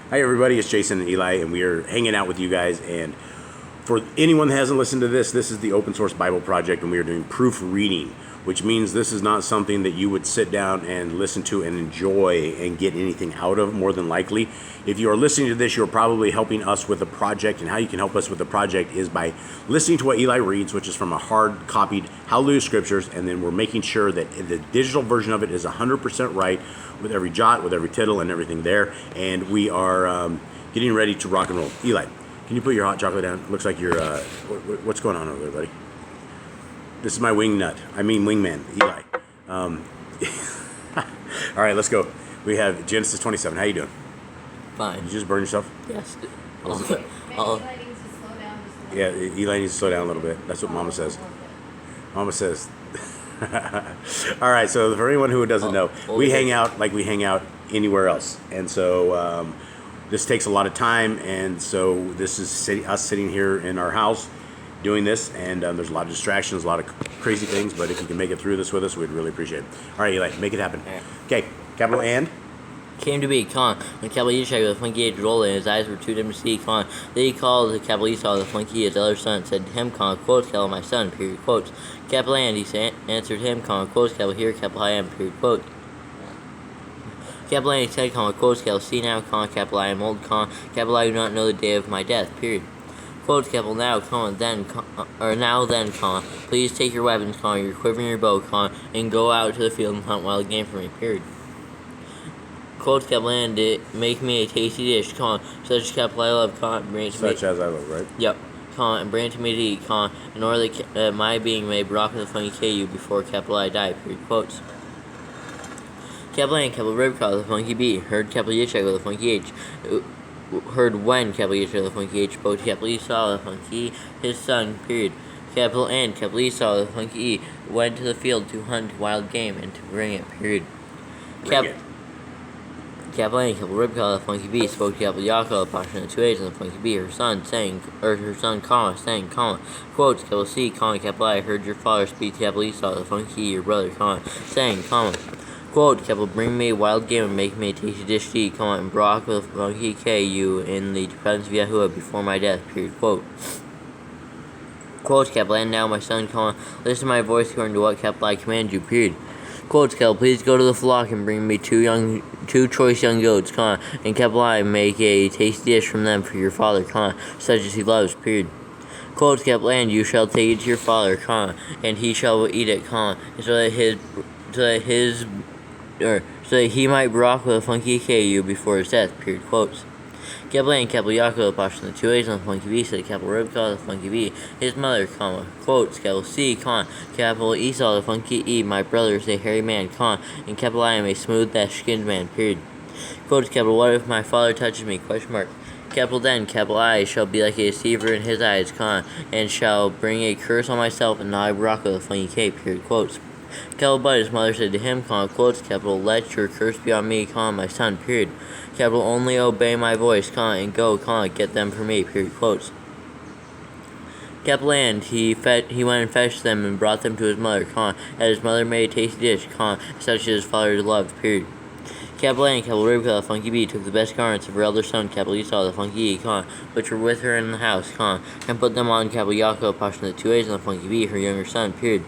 Hi everybody, it's Jason and Eli, and we are hanging out with you guys. And for anyone that hasn't listened to this is the Open Source Bible Project, and we are doing proofreading, which means this is not something that you would sit down and listen to and enjoy and get anything out of, more than likely. If you are listening to this, you're probably helping us with the project, and how you can help us with the project is by listening to what Eli reads, which is from a hard-copied Hallelujah Scriptures, and then we're making sure that the digital version of it is 100% right, with every jot, with every tittle, and everything there. And we are getting ready to rock and roll. Eli, can you put your hot chocolate down? Looks like you're, what's going on over there, buddy? This is my wingman, Eli. All right, let's go. We have Genesis 27. How you doing? Fine. Did you just burn yourself? Yes. Yeah, Eli needs to slow down a little bit. That's what Mama says. Mama says. All right, so for anyone who doesn't know, we hang out like we hang out anywhere else. And so this takes a lot of time, and so this is us sitting here in our house doing this, and there's a lot of distractions, a lot of crazy things, but if you can make it through this with us, we'd really appreciate it. All right, Eli, make it happen. Okay, capital and? Came to be, con. When capital Yishak with the funky age rolled in, his eyes were too dim to see, con. Then he called the capital Esau, the funky his elder son, said to him, con, quotes, capital my son, period, quotes. Capital and, he answered him, con, quotes, capital here, capital I am, period, quote. Capital and, he said, con, quotes, capital see now, con, capital I am old, con, capital I do not know the day of my death, period. Quotes, capital now, con, then, con, or now then, con, please take your weapons, con, your quiver and your bow, con, and go out to the field and hunt wild game for me, period. Quotes, capital and, make me a tasty dish, con, such as capital I love, con, bring it to me. Such as I love, right? Yep. Con, and bring it to me to eat, con, in order that my being may rock with the funky KU before capital I die, period, quotes. Capital A, capital Ribka with a funky B, heard capital Yishak with a funky H, heard when capital Yishak with a funky H, spoke to capital Esau with a funky his son, period. Capital N, capital Esau with a funky E, went to the field to hunt wild game and to bring it, period. Capital A, capital Ribka with a funky B, spoke to capital Yaakov, passionate 2 A's and the funky B, her son, comma, saying, comma, quotes, capital C, comma, capital I, heard your father speak to capital Esau, the funky E, your brother, comma, saying, comma, quote, capital, bring me wild game and make me a tasty dish to eat, comma, and brock with a funky KU in the presence of Yahuwah before my death, period, quote. Quotes, capital, and now my son, comma, listen to my voice according to what capital I command you, period. Quotes, capital, please go to the flock and bring me two choice young goats, comma, and capital I, make a tasty dish from them for your father, comma, such as he loves, period. Quotes, capital, and you shall take it to your father, comma, and he shall eat it, comma, so that he might rock with a funky KU before his death, period, quotes. Capital A and capital Yaakov, passion the 2 A's on the funky B, said capital Ribka, the funky B, his mother, comma, quotes, capital C, con, capital Esau, the funky E, my brother is a hairy man, con, and capital I am a smooth-skinned man, period. Quotes, capital, what if my father touches me, question mark. Capital then, capital I, shall be like a deceiver in his eyes, con, and shall bring a curse on myself, and I rock with a funky K, period, quotes. Capital but his mother said to him, comma, quotes, capital, let your curse be on me, comma, my son, period. Capital, only obey my voice, comma, and go, comma, get them for me, period, quotes. Capital and he went and fetched them and brought them to his mother, comma, and his mother made a tasty dish, comma, such as his father loved, period. Capital A and capital Ribka, the funky B, took the best garments of her elder son, capital Esau, the funky E, comma, which were with her in the house, comma, and put them on capital Yaakov, passion the 2 A's and the funky B, her younger son, period.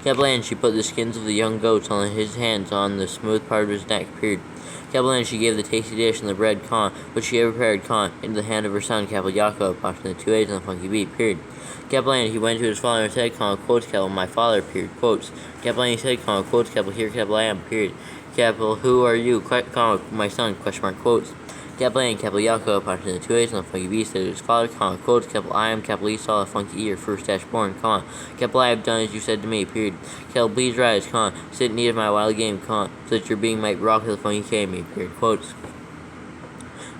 Capital and she put the skins of the young goats on his hands on the smooth part of his neck, period. Capital and she gave the tasty dish and the bread, con, which she had prepared, con, into the hand of her son, capital Yaakov, passion the 2 A's and the funky B, period. Capital and he went to his father and said, comma, quotes, capital, my father, period, quotes. Capital and he said, comma, quotes, capital, here, capital I am, period. Capital, who are you, comma, my son, question mark, quotes. Capital A and capital Yaakov, passion the 2 A's and the funky B, said to his father, comma, quotes, capital I am, capital Esau, the funky E, your first-born, comma, capital I have done as you said to me, period. Capital, please rise, comma, sit and eat of my wild game, comma, so that your being might rock with the funky K me, period, quotes.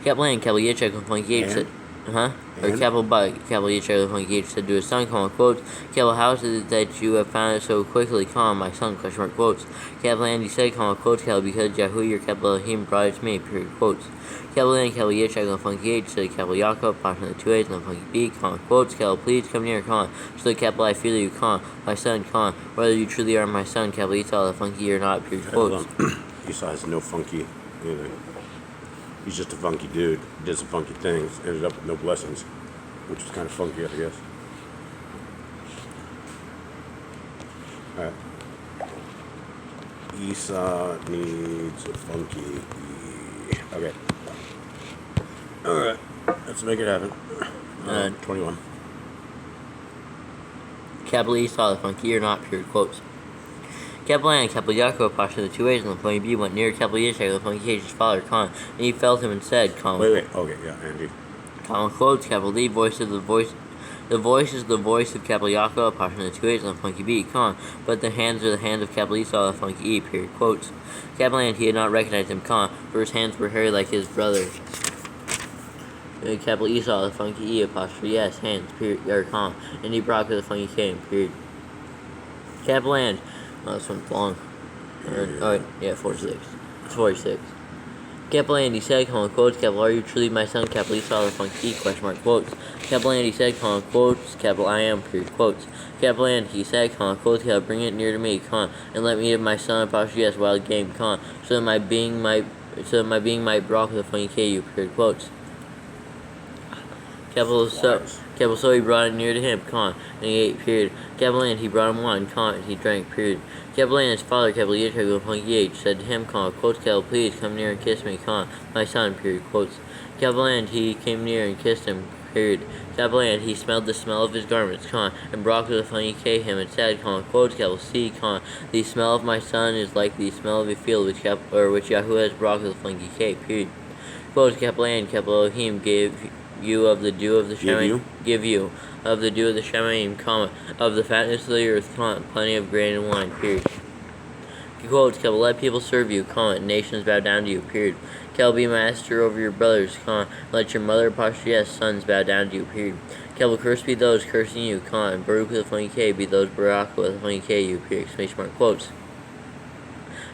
Capital A and capital Yitzchak, the funky H said, or capital but, capital Yitzchak, the funky H said to his son, comma, quotes, capital, how is it that you have found it so quickly, comma, my son, question mark, quotes. Capital and he said, comma, quotes, capital, because Yahuwah, your capital Elohim, brought it to me, period, quotes. Capital A and capital Yishak, the funky H, said capital Yaakov, passion the 2 A's and the funky B, comma, quotes, capital, please come near, comma, so that capital I feel you, comma, my son, comma, whether you truly are my son, capital Esau, the funky E or not, period, quotes. Esau has no funky anything. He's just a funky dude. Did some funky things. Ended up with no blessings, which is kind of funky, I guess. All right. Esau needs a funky E. Okay. All right. Let's make it happen. 21. Capital Esau, the funky or not, period quotes. Capital A and capital Yaakov, Pasha, the two A's on the funky B, went near capital Yishak, the funky H, his father, and he felt him and said, Wait. Okay, yeah, Andy. Quotes, capital D, voice is the voice of capital Yaakov, Pasha, the two A's on the funky B, but the hands are the hands of capital Esau, the funky E, period quotes. Capital A, and he had not recognized him, for his hands were hairy like his brother. Capital Esau, the funky E, apostrophe yes, hands, period, or and he brought to the funky K, period. Capital and, this one's long. 46. It's 46. Capital and he said, quotes, capital, are you truly my son, capital Esau, the funky E, question mark, quotes. Capital and he said, quotes, capital I am, period, quotes. Capital and he said, quotes, capital, bring it near to me, and let me have my son, apostrophe yes, wild game, so that my being might brought to the funky K, period, quotes. Capital so he brought it near to him, and he ate, period. Capital and he brought him wine, and he drank, period. Capital and his father, capital Yishak, the funky H, said to him, quotes, capital, please come near and kiss me, my son, period, quotes. Capital and he came near and kissed him, period. Capital and he smelled the smell of his garments, and brought to the funky K him and said, quotes, capital C, the smell of my son is like the smell of a field which Yahuwah has brought to the funky K, period. Quotes, capital and capital Elohim gave you of the dew of the Shemaim, give you of the dew of the Shemaim, of the fatness of the earth, plenty of grain and wine, period. Quotes, capital, let people serve you, and nations bow down to you, period. Capital, be master over your brothers, let your mother, apostrophe yes, sons bow down to you, period. Capital, cursed be those cursing you, and Baruch with the funky K, be those Barak with the funky K, you, period, exclamation mark, quotes.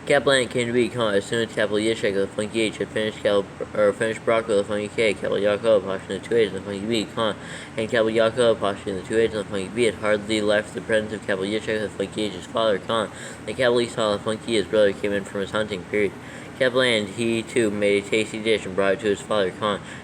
Capital N came to be, as soon as capital Yishak of the funky H had finished Barak with the funky K, capital Yaakov, Pasha, the two H's and the funky B, and capital Yaakov, Pasha, the two H's and the funky B had hardly left the presence of capital Yishak of the funky H, his father, and capital Esau, the funky his brother, came in from his hunting, period. Capital and he too made a tasty dish and brought it to his father,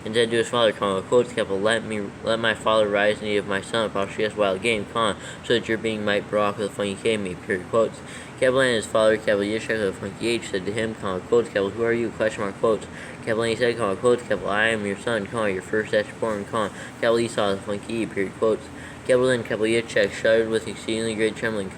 and said to his father, quotes, capital, let my father rise and eat of my son, apostrophe yes, wild game, so that your being might Barak with the funky K me, period, quotes. Capital and his father, capital Yishak of the funky H, said to him, quotes, capital, who are you, question mark, quotes. Capital and he said, quotes, capital, I am your son, your first firstborn, capital Esau, the funky E, period, quotes. Capital and capital Yitzchak shuddered with exceedingly great trembling,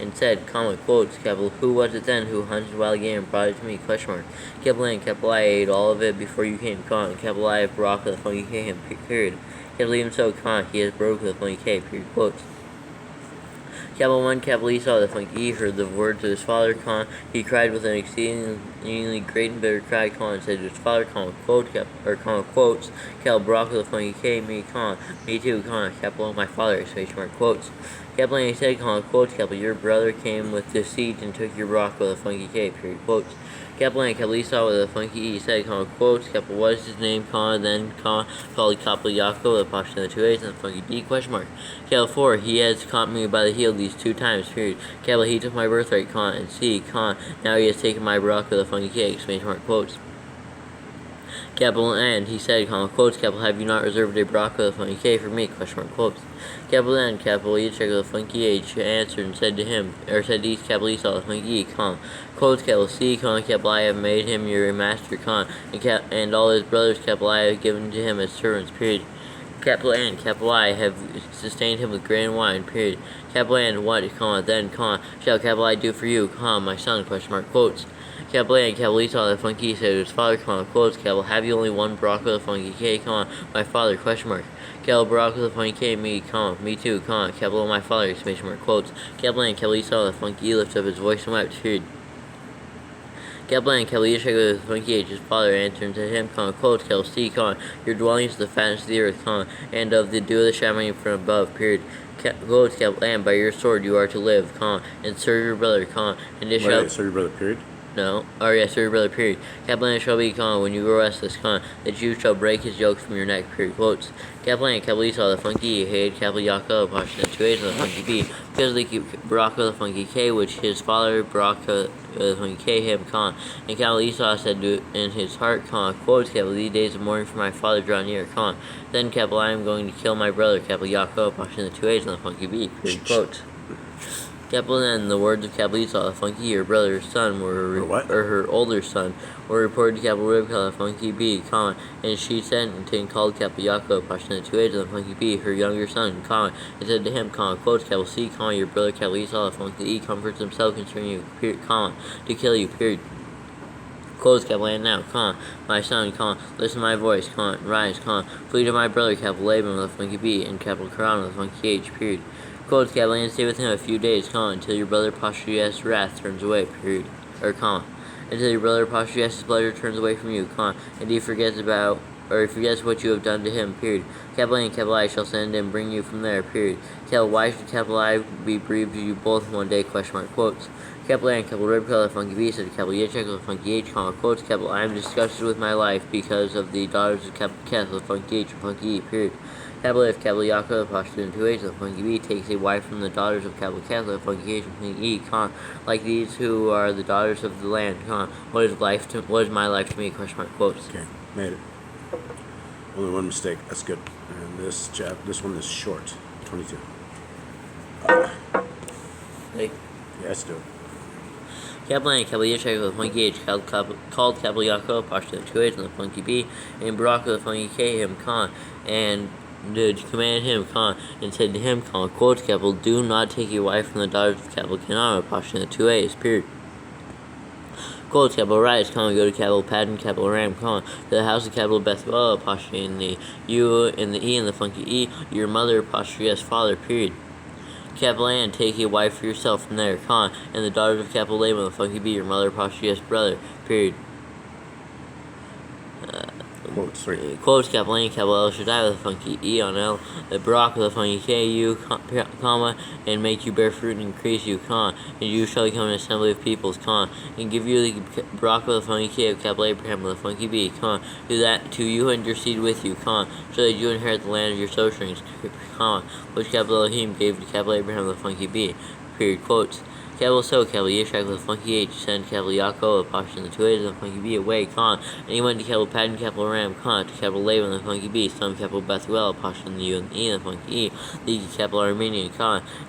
and said, quotes, capital, who was it then who hunted wild game and brought it to me, question mark. Capital and capital I ate all of it before you came, and capital I have brought the funky K him, period. Capital even so, he has broke the funky K, period, quotes. Capital 1, capital Esau, the funky E, heard the words of his father, he cried with an exceedingly great and bitter cry, and said to his father, quotes, capital Barak with the funky K, me too, capital my father, exclamation mark, quotes. Capital and he said, quotes, capital, your brother came with deceit and took your Barak with a funky K, period, quotes. Capital and capital Esau with a funky E said, quotes, capital, what is his name, then, called capital Yaakov, the Pasha, the two A's, and the funky B, question mark. Capital 4, he has caught me by the heel these 2 times, period. Capital, he took my birthright, and C, now he has taken my Barak with a funky K, exclamation mark, quotes. Capital and he said, quotes, capital, have you not reserved a Barak with a funky K for me, question mark, quotes. Capital N, capital Yitzchak with a funky H answered and said to him, said to capital Esau, the funky E, quotes, capital C, capital I have made him your master, and all his brothers, capital I have given to him as servants, period. Capital N, capital I have sustained him with grain and wine, period. Capital N, what, then, shall capital I do for you, my son, question mark, quotes. Capital A and capital Esau, the funky E, said to his father, quotes, capital, have you only one Barak with a funky K, my father, question mark. Capital Barak with a funky K, me too, capital my father, exclamation mark, quotes. Capital A and capital Esau, the funky E, lifted up his voice and wept, period. Capital and capital Yishak with the funky H, his father answered and said to him, quotes, capital C, your dwelling is the fatness of the earth, and of the dew of the Shemaim from above, period. Quotes, capital, and by your sword you are to live, and serve your brother, and it shall... serve your brother, period? No. Or yes, your brother, period. Capital N shall be, when you grow restless, that you shall break his yoke from your neck, period. Quotes. Capital N, capital Esau, the funky E, hated capital Yaakov, Pashto, and 2 A's, the funky B. Because of the Baraka, the funky K, which his father, Baraka, the funky K, him, and capital Esau said in his heart, quotes, capital, these days of mourning for my father draw near, then capital, I am going to kill my brother, capital Yaakov, Pashto, and 2 A's, and the funky B, period. Quotes. Capital N, the words of capital Esau, the funky, her brother's son, or her older son, were reported to capital Rivka, the funky B, and she sent and called capital Yaakov, Pashto, 2 A's, and the funky B, her younger son, and said to him, quotes, capital C, your brother, capital Esau, the funky E, comforts himself concerning you, period, to kill you, period. Quotes, capital N now, my son, listen to my voice, rise, flee to my brother, capital Laban, with the funky B, and capital Quran, with the funky H, period. Quotes, capital N, stay with him a few days, until your brother Pashuyas' wrath turns away, period. Or, until your brother Pashuyas' pleasure turns away from you, and he forgets what you have done to him, period. Capital N, capital I shall send and bring you from there, period. Capital, why should capital I be bereaved of you both one day, question mark, quotes. Capital N, capital Ribka, the funky B, said to capital Yitzchak, the funky H, quotes, capital I am disgusted with my life because of the daughters of capital Keth, the funky H, and funky E, period. Capital If, capital Yaakov, Pashto, and 2 A's, the funky B, takes a wife from the daughters of capital Keth, the funky H, and funky E, like these who are the daughters of the land, what is my life to me, question mark, quotes. Okay, made it. Only one mistake, that's good. And this one is short, 22. Hey. Yeah, let's do it. Capital N, capital Yitzchak, the funky H, called capital Yaakov, Pashto, 2 A's, and the funky B, and Baraka, the funky K, him, and commanded him, and said to him, quotes, capital, do not take a wife from the daughters of capital Canaan, Pashto, 2 A's, period. Quotes, capital Rise, go to capital Padden, capital Ram, to the house of capital Bethuel, Pashto, in the U, and the E, and the funky E, your mother, Pashto, yes, father, period. Capital N, take a wife for yourself from there, and the daughters of capital Laban, the funky B, your mother, Pashto, yes, brother, period. Quotes, three. Quotes, capital N, capital El Shaddai, with a funky E on L, the Barak with a funky K, you, and make you bear fruit and increase you, and you shall become an assembly of peoples, and give you the Barak with a funky K of capital Abraham with a funky B, do that to you and your seed with you, so that you inherit the land of your sojournings, which capital Elohim gave to capital Abraham with a funky B, period. Quotes. Capital So, capital Yishak with a funky H, send capital Yaakov, Pashto, and the 2 A's, and the funky B away, and he went to capital Padden, capital Ram, to capital Laban, the funky B, son of capital Bethuel, Pashto, and the U, and the E, and the funky E, the capital Armenian,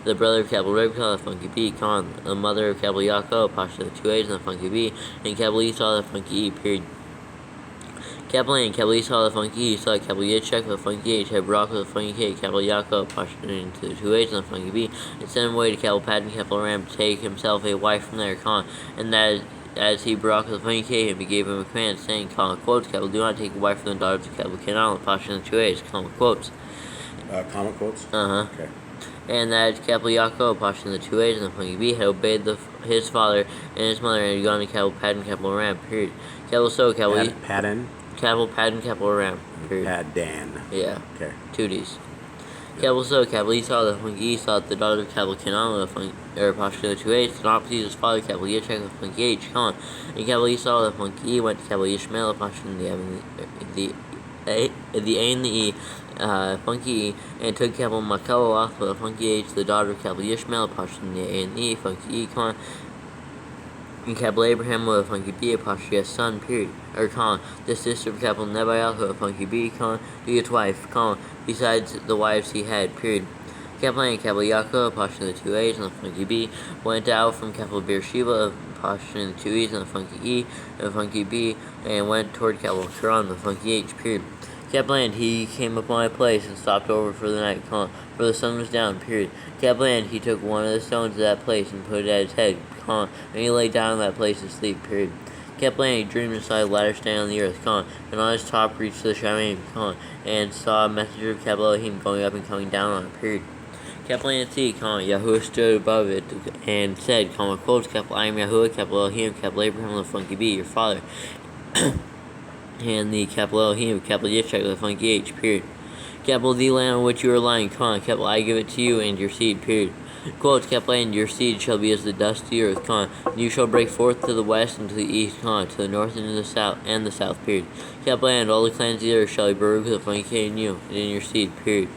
the brother of capital Ribka, the funky B, the mother of capital Yaakov, Pashto, the 2 A's, and the funky B, and capital Esau, the funky E, period. Capital N, capital Esau, the funky E, saw capital Yitzchak, the funky H, had Barak, the funky K, capital Yaakov, Pashto, into the 2 A's, and the funky B, and sent him away to capital Padden, capital Ram, to take himself a wife from there, and that as he Barak, the funky K, he gave him a command, saying, quotes, capital, do not take a wife from the daughters of capital Canaan, Pashto, and the 2 A's, quotes. Comment quotes? Okay. And that capital Yaakov, Pashto, and the 2 A's, and the funky B, had obeyed his father and his mother, and had gone to capital Padden, capital Ram, period. Capital So, capital Padden? Capital Padden, capital Ram, period. Paddan. Yeah. Okay. 2 D's. Capital So, capital Esau, the funky E, saw that the daughter of capital Canaan, the funky, Pashto, the 2 A's, did not please his father, capital Yitzchak, the funky H, and capital Esau, the funky E, went to capital Yishmael, Pashto, and the A and the E, funky E, and took capital Machaloth, the funky H, the daughter of capital Yishmael, Pashto, and the A and the E, funky E, and capital Abraham with a funky B, Pashto, son, period. Or the sister of capital Nebaioth with a funky B, to its wife, besides the wives he had, period. Capital N, capital Yaakov, Pashto, the 2 A's, and the funky B, went out from capital BERÉSHITH, Pashto, and the 2 E's, and the funky E, and the funky B, and went toward capital Quran, the funky H, period. Capital N, he came upon a place and stopped over for the night, for the sun was down, period. Capital N, he took one of the stones of that place and put it at his head, and he lay down in that place to sleep, period. Capital N, he dreamed and saw a ladder standing on the earth, and on his top reached the Shamayim, and saw a messenger of capital Elohim going up and coming down on it, period. Capital N, C, Yahuwah stood above it and said, quotes, capital I am Yahuwah, capital Elohim, capital Abraham, the funky B, your father. And the capital Elohim, capital Yitzchak, the funky H, period. Capital the land on which you are lying, capital I give it to you and your seed, period. Quotes, Kaplan, your seed shall be as the dust of the earth, con. And you shall break forth to the west and to the east, con. To the north and to the south, period. Kaplan, all the clans of the earth shall be Baruch the funky in you, and in your seed, period.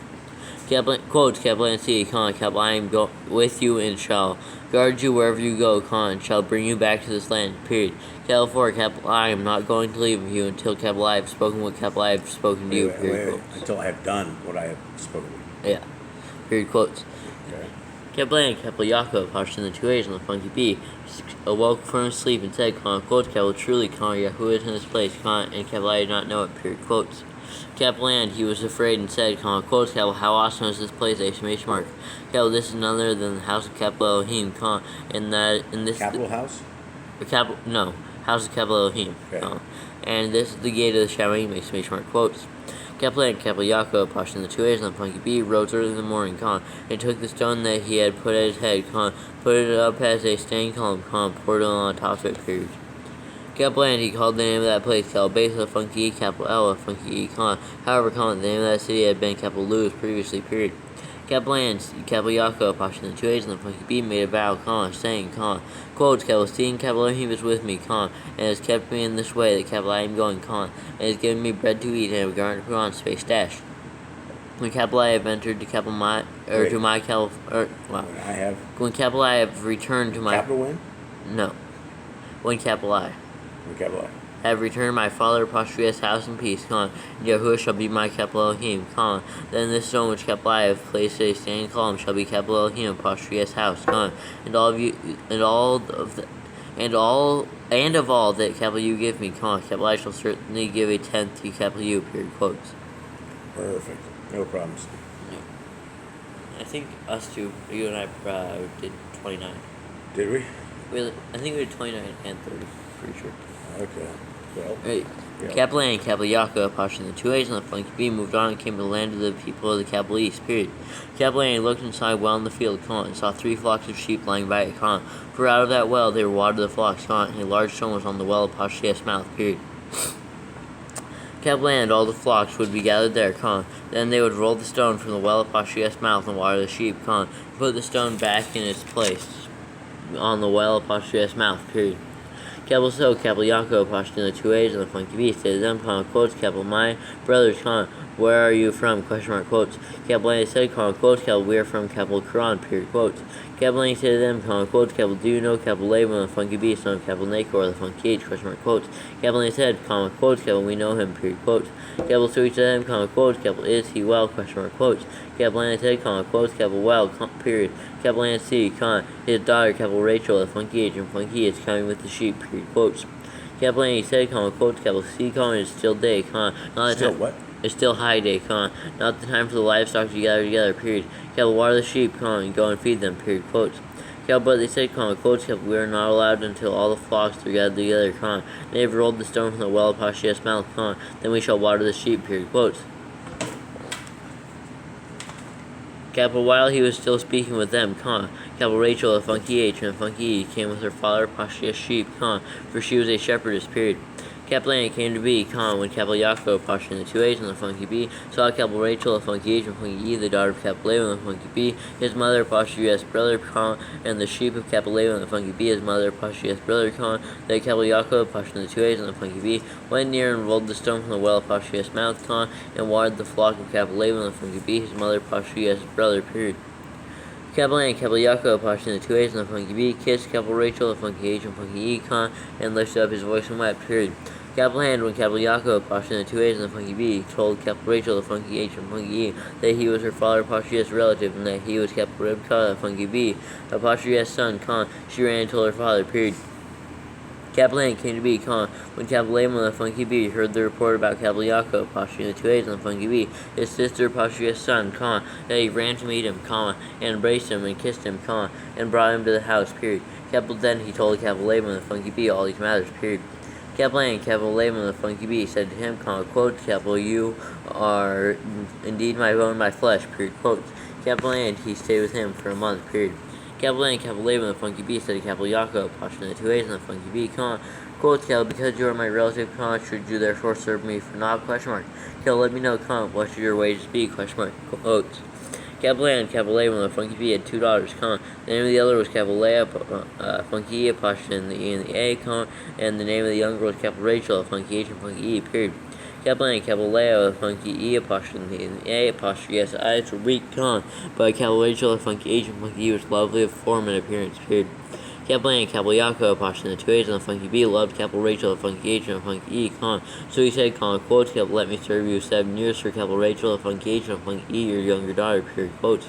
Kaplan, quotes, Kaplan, seed, con. Kaplan, I am with you and shall guard you wherever you go, con. Shall bring you back to this land, period. Capital 4, capital I am not going to leave you until capital I have spoken what capital I have spoken to you, period. Wait. Until I have done what I have spoken. Yeah. Period quotes. Okay. Capital A and capital Yaakov, posture in the 2 A's on the funky B, awoke from his sleep and said, quotes, capital truly, Yahuwah is in this place, and capital I did not know it, period quotes. Capital and he was afraid and said, quotes, capital, how awesome is this place, exclamation mark. Capital, this is none other than the house of capital Elohim, and that, in this... Capital house? Capital, no, house of capital Elohim, okay. And this is the gate of the Shamayim, exclamation mark, quotes. Capital and capital Yaakov, posture in the 2 A's on the funky B, rose early in the morning, and took the stone that he had put at his head, put it up as a standing column, poured it on top of it, period. Capital and he called the name of that place, capital Base, the funky E, capital L, funky E, however, the name of that city had been capital Luz previously, period. Capital and capital Yaakov, posture in the 2 A's on the funky B, made a vow, saying, quotes, capital C and capital Elohim is with me, and has kept me in this way that capital I am going, and has given me bread to eat and a garment to put on, space dash. When capital I have entered to capital my, or to my capital, I have. When capital I have returned to my. Capital when? No. When capital I. When capital I. Have returned my father Postrius house in peace, and Yahuwah shall be my capital Elohim, then this stone which capital I have placed a standing column shall be capital Elohim Postrius house, and all of you, and all of the, and of all that capital you give me, capital I shall certainly give a tenth to capital you, period quotes. Perfect. No problems. I think us two, you and I, did 29. Did we? I think we did 29 and 30, pretty sure. Okay. Well, right. Yeah. Capital A and capital Yaakov, posture in the 2 A's on the funky B, moved on and came to the land of the people of the capital East, period. Capital A looked inside well in the field, and saw 3 flocks of sheep lying by it, for out of that well they were watered the flocks, and a large stone was on the well of Postrius mouth, period. Capital A and all the flocks would be gathered there, then they would roll the stone from the well of Postrius mouth and water the sheep, put the stone back in its place on the well of Postrius mouth, period. Capital So, capital Yaakov, posture in the 2 A's on the funky B, stated them, quotes, capital my brothers, where are you from, question mark, quotes. Capital A said, quotes, capital we are from capital Quran, period, quotes. Capital A said to them, quotes, capital do you know capital Laban, the funky B, son of capital Nachor, the funky H, question mark, quotes. Capital A said, quotes, capital we know him, period, quotes. Capital So he said to them, quotes, capital is he well, question mark, quotes. Capital A said, quotes, capital well, period. Capital A C, his daughter, capital Rachel, the funky H, and funky is coming with the sheep, period, quotes. Capital A said, quotes, capital C, it is still day, not the still time. what? It's still high day, not the time for the livestock to gather together, period. Capital water the sheep, and go and feed them, period, quotes. Capital but they said, quotes, capital we are not allowed until all the flocks are gathered together, they have rolled the stone from the well of Postrius mouth, then we shall water the sheep, period, quotes. Capital while he was still speaking with them, capital Rachel, the funky H, and the funky E, came with her father Postrius sheep, for she was a shepherdess, period. Capital A came to be, when capital Yaakov, posture in the 2 A's and the funky B, saw capital Rachel, the funky H, and funky E, the daughter of capital Laban, the funky B, his mother, Postrius brother, and the sheep of capital Laban, the funky B, his mother, Postrius brother, that capital Yaakov, posture in the 2 A's and the funky B, went near and rolled the stone from the well of Postrius mouth, and watered the flock of capital Laban, the funky B, his mother, Postrius brother, period. Capital A and capital Yaakov, posture in the 2 A's and the funky B, kissed capital Rachel, the funky H, and funky E, and lifted up his voice and wept, period. Capital hand when capital Yaakov, posture in the 2 A's and the funky B, told capital Rachel, the funky H, and funky E, that he was her father Postrius' relative, and that he was capital Ribkah, the funky B, a Postrius' son, she ran and told her father, period. Capital A came to be, when capital Laban, the funky B, heard the report about capital Yaakov, posture in the 2 A's and the funky B, his sister Postrius' son, that he ran to meet him, and embraced him, and kissed him, and brought him to the house, period. Capital then he told capital Laban, the funky B, all these matters, period. Capital A and capital Laban, the funky B, said to him, quote, capital you are indeed my bone and my flesh, period, quote. Capital A and he stayed with him for a month, period. Capital A and capital Laban, the funky B, said to capital Yaakov, posture in the 2 A's and the funky B, quote, capital, because you are my relative, should you therefore serve me for naught, question mark. Capital, let me know, what should your wages be, question mark, quotes. Capital A and capital A, when the Funky B had 2 daughters, The name of the elder was capital Leah, Funky E, apostrophe in the E and the A, and the name of the younger was capital Rachel, Funky H and Funky E, period. Capital A and capital Leah, Funky E, apostrophe in the E and the A, apostrophe yes, the eyes were weak, but capital Rachel, Funky H and Funky E was lovely of form and appearance, period. Capital A and capital Yaakov, apostrophe in the 2 A's, and the Funky B loved capital Rachel, Funky H and Funky E, So he said, quotes, capital, let me serve you 7 years for capital Rachel, Funky H and Funky E, your younger daughter, period, quotes.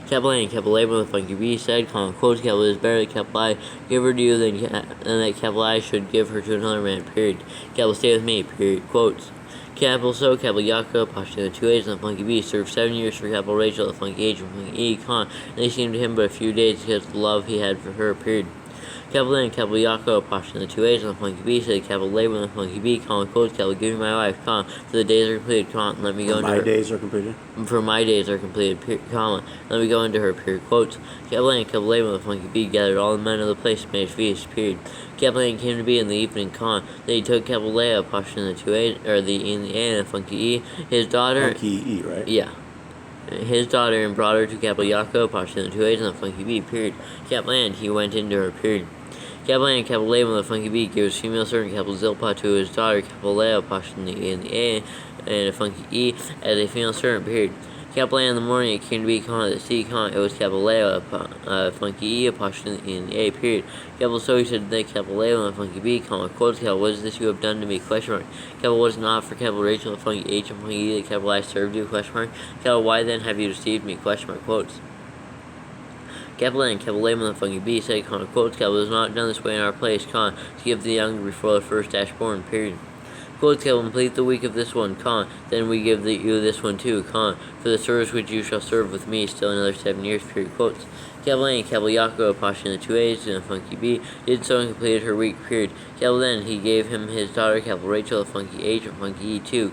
Capital A and capital A, when the Funky B said, quotes, capital is better that capital I give her to you than that capital I should give her to another man, period. Capital stay with me, period, quotes. Capital Yaakov, apostrophe in the 2 A's, and the Funky B served 7 years for capital Rachel, the Funky H and Funky E, and they seemed to him but a few days because of the love he had for her, period. Capital A and capital Yaakov, apostrophe in the 2 A's, and the Funky B said, capital A, when the Funky B, quotes, capital, give me my wife, for the days are completed, let me go into her. My days are completed? For my days are completed, let me go into her, period, quotes. Capital A and capital A, when the Funky B gathered all the men of the place to make a feast, period. Capital A came to be in the evening, then he took capital A, apostrophe in the 2 A's, or the E and the A, and the Funky E, his daughter. Funky E, right? Yeah. His daughter, and brought her to capital Yaakov, apostrophe in the 2 A's, and the Funky B, period. Capital A, and he went into her, period. Capital A and capital A, when the Funky B gave his female servant, capital Zilpah, to his daughter, capital A, apostrophe in the E and the A, and the Funky E, as a female servant, period. Capital A in the morning, it came to be, the sea, it was capital A, Funky E, apostrophe in the E and the A, period. Capital so he said, that capital A, when the Funky B, quotes, capital, what is this you have done to me, question mark. Capital, was not for capital Rachel, the Funky H, and Funky E, that capital I served you, question mark. Capital, why then have you deceived me, question mark, quotes. Capital A and capital A, when the Funky B said, quotes, capital is not done this way in our place, to give the younger before the first born, period. Quotes, capital, complete the week of this one, then we give you this one too, for the service which you shall serve with me still another 7 years, period, quotes. Capital A and capital Yaakov, apostrophe in the 2 A's, and the Funky B did so and completed her week, period. Capital then he gave him his daughter, capital Rachel, the Funky H, and Funky E too,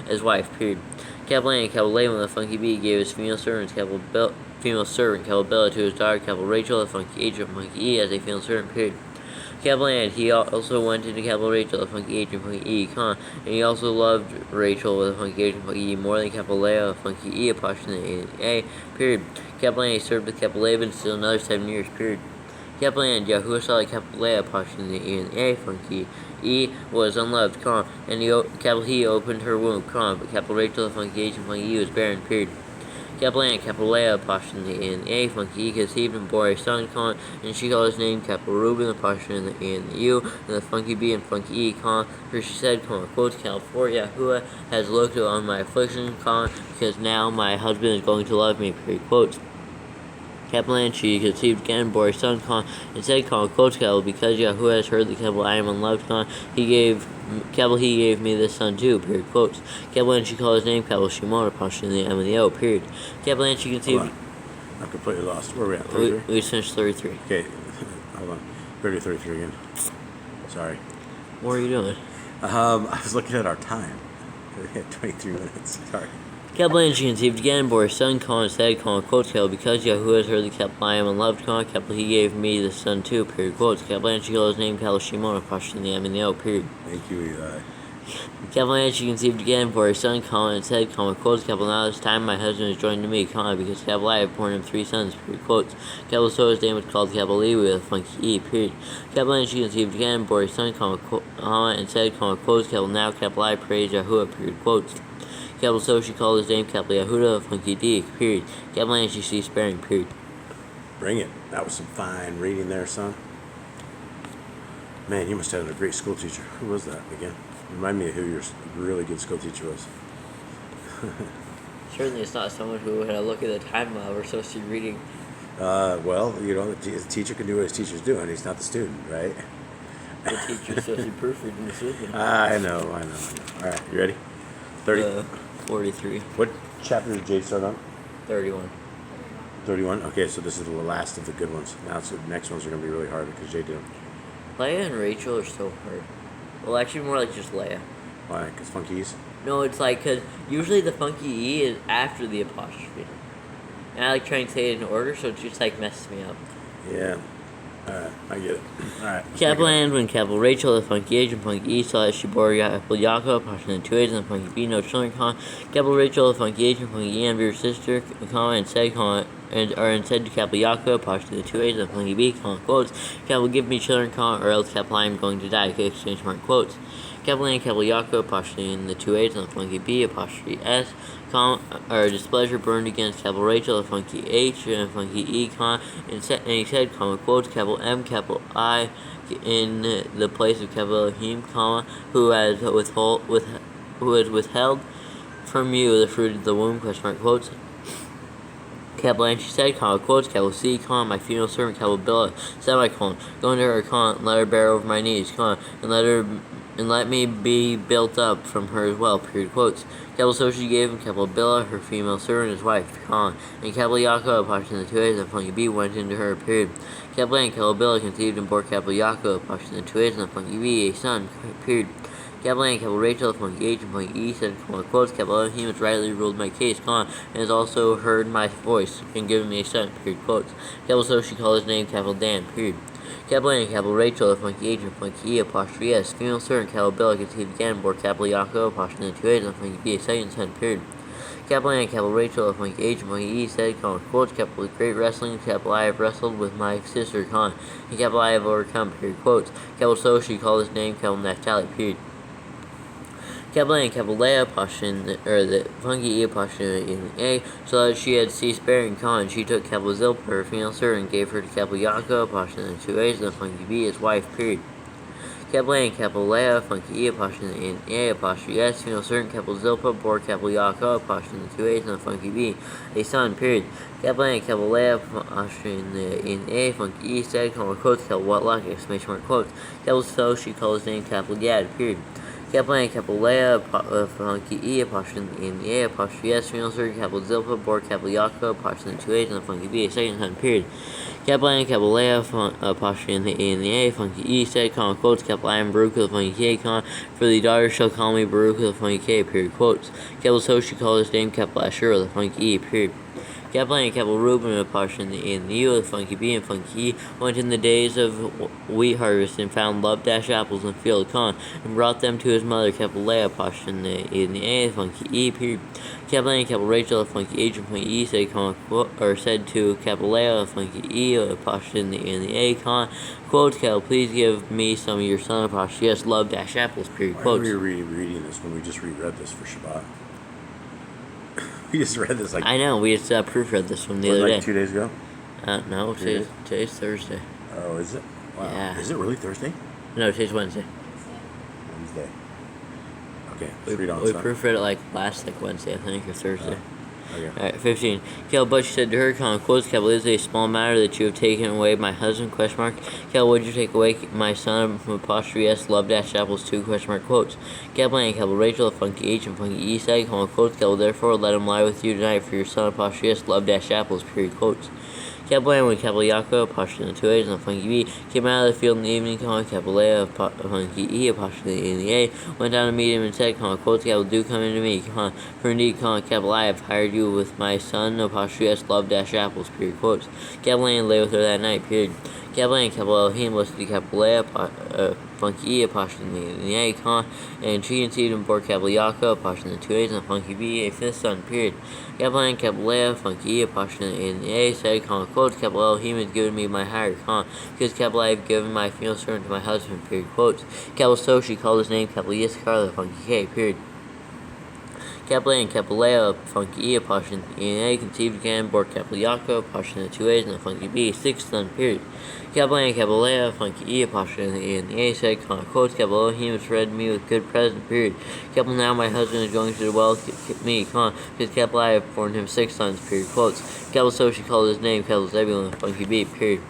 as wife, period. Capital A and capital A, when the Funky B gave his female servant, capital Bella, to his daughter, capital Rachel, the Funky H, and Funky E, as a female servant, period. Capital A, and he also went into capital Rachel, the Funky H, and Funky E, and he also loved Rachel with the Funky H and Funky E more than capital A, the Funky E, apostrophe in the A, period. Capital A, he served with capital Laban still another 7 years, period. Capital A, and Yahuwah saw that capital A, apostrophe in the E and the A, Funky E, was unloved, and capital He opened her womb, but capital Rachel, the Funky H, and Funky E was barren, period. Capital A and capital A, apostrophe in the E and the A, Funky E conceived and bore a son, and she called his name capital Reuben, apostrophe in the E and the U, and the Funky B and Funky E, for she said, quotes, for Yahuwah has looked on my affliction, because now my husband is going to love me, period, quotes. Capital A, and she conceived again and bore a son, and said, quotes, capital, because Yahuwah has heard the capital I am unloved, he gave me this son too, period, quotes. Capital A, and she called his name capital Shimon, apostrophe in the M and the O, period. Capital A, and she conceived. I'm completely lost. Where are we at? 33? We finished 33. Okay, hold on. 33 again. Sorry. What are you doing? I was looking at our time. We had 23 minutes. Sorry. Capital A, and she conceived again and bore a son, and said, quotes, capital, because Yahuwah has heard the capital I am unloved, capital he gave me this son too, period, quotes. Capital A, and she called his name capital Shimon, apostrophe in the M and the O, period. Thank you, Eli. Capital A, and she conceived again and bore a son, and said, quotes, capital, now this time my husband is joined to me, because capital I have borne him 3 sons, period, quotes. Capital so his name was called capital Levi with a Funky E, period. Capital A, and she conceived again and bore a son, and said, quotes, capital, now capital I praise Yahuwah, period, quotes. Capital so she called his name capital Yahudah, Funky D, period. Capital A, and she ceased bearing, period. Bring it. That was some fine reading there, son. Man, you must have had a great school teacher. Who was that again? Remind me of who your really good school teacher was. Certainly it's not someone who, when I look at the time while we're supposed to be reading. Well, you know, the teacher can do what his teacher's doing. He's not the student, right? The teacher's supposed to be proofreading the student. I know. All right, you ready? 30? 43. What chapter did Jade start on? 31. 31? Okay, so this is the last of the good ones. Now, so the next ones are going to be really hard because Jade did them. Leia and Rachel are so hard. Well, actually, more like just Leia. Why? Because Funkies? No, it's like, because usually the Funky E is after the apostrophe. And I like trying to say it in order, so it just like messes me up. Yeah. Alright, I get it. Alright. Capital N, when capital Rachel, the funky H, and funky E saw that she bore capital Yaakov, apostrophe in 2 A's, and funky B, no children, capital Rachel, the funky H, and funky E, and her sister, and said, and said to capital Yaakov, apostrophe in 2 A's, and funky B, quotes, capital give me children, or else capital I am going to die, exchange mark, quotes. Capital N, capital Yaakov, apostrophe in the 2 A's, and funky B, apostrophe S, displeasure burned against capital Rachel, a funky H, and funky E, and he said, quotes, capital M, capital I, in the place of capital Elohim, who has withheld from you the fruit of the womb, question mark, quotes. Capital N, she said, quotes, capital C, my female servant, capital Billah, semicolon, go into her, let her bear over my knees, and let me be built up from her as well, period, quotes. Capital so she gave him, capital Billah, her female servant, his wife, and capital Yaakov, apostrophe in the 2 A's, and funky B, went into her, period. Capital N, capital Billah, conceived and bore capital Yaakov, apostrophe in the 2 A's, and funky B, a son, period. Capital N, capital Rachel, funky H, and funky E, said, quotes, capital Elohim has rightly ruled my case, and has also heard my voice, and given me a son, period, quotes. Capital so she called his name, capital Dan, period. Capital N, capital Rachel, funky H, and funky E, apostrophe S, female servant, capital Billah, conceived again, bore capital Yaakov, apostrophe in the 2 A's, and funky B, a second son, period. Capital N, capital Rachel, funky H, and funky E, said, quotes, capital great wrestling, capital I have wrestled with my sister, and capital I have overcome, period, quotes. Capital so she called his name, capital Naphtali, period. Capital N, capital Leah, apostrophe, or the funky E, apostrophe in A, so that she had ceased bearing, she took capital Zilpah, her female servant, and gave her to capital Yaakov, apostrophe in the 2 A's, and the funky B, his wife, period. Capital N, capital Leah, funky E, apostrophe in A, apostrophe S, female servant, capital Zilpah, bore capital Yaakov, apostrophe in the 2 A's, and the funky B, a son, period. Capital N, capital Leah, apostrophe in A, funky E, said, quotes, capital what luck, exclamation mark, quotes. Capital so she called his name, capital Gad, period. Capital N, capital Leah, funky E, apostrophe in the A, apostrophe S, female servant, capital Zilpah, bore capital Yaakov, apostrophe in the 2 A's, and the funky B, a second son, period. Capital N, capital Leah, apostrophe in the A, funky E, said, quotes, capital I am Baruch of the funky K, for the daughter shall call me Baruch of the funky K, period, quotes. Capital so she called his name, capital Asher of the funky E, period. Capital N, capital Reuben, apostrophe in the U, the funky B, and funky E, went in the days of wheat harvest, and found love apples in the field, and brought them to his mother, capital Leah, apostrophe in the A, the funky E, period. Capital N, capital Rachel, the funky H, and funky E, said to capital Leah, the funky E, apostrophe in the A, quotes, capital, please give me some of your son, apostrophe yes, love apples, period, quotes. Why are we reading this when we just reread this for Shabbat? We just read this I know, we just proofread this one the other day. 2 days ago? No, today's Thursday. Oh, is it? Wow. Yeah. Is it really Thursday? No, today's Wednesday. Wednesday. Okay, let's read on. We proofread it last Wednesday, I think, or Thursday. Okay. Alright, 15. But she said to her, quotes, it is a small matter that you have taken away my husband, would you take away my son, apostrophe S, love apples, 2, quotes. N, Rachel, the funky H, and funky E, said, quotes, therefore let him lie with you tonight for your son, apostrophe S, love apples, period, quotes. N, when Yaakov, apostrophe in the 2 A's, and the funky B, came out of the field in the evening, Leah, funky E, apostrophe in the A, went down to meet him and said, quotes, do come into me, for indeed, I have hired you with my son, apostrophe S, love apples, period, quotes. N, lay with her that night, period. N, Elohim, listened to Leah, funky E, apostrophe in the A, and she conceived and bore Yaakov, apostrophe in the 2 A's, and funky B, a fifth son, period. N, Leah, funky E, apostrophe in the A, said, quotes, Elohim has given me my hire, because I have given my female servant to my husband, period, quotes. So she called his name, Yisachar, the funky K, period. N, Leah, funky E, apostrophe in the A, conceived again, bore Yaakov, apostrophe in the 2 A's, and the funky B, sixth son, period. N, Leah, funky E, apostrophe in the A, said, quotes, Elohim has fed me with good present, period. Now my husband is going to dwell with me, because I have borne him 6 sons, period, quotes. So she called his name, Zebulun, the funky B, period.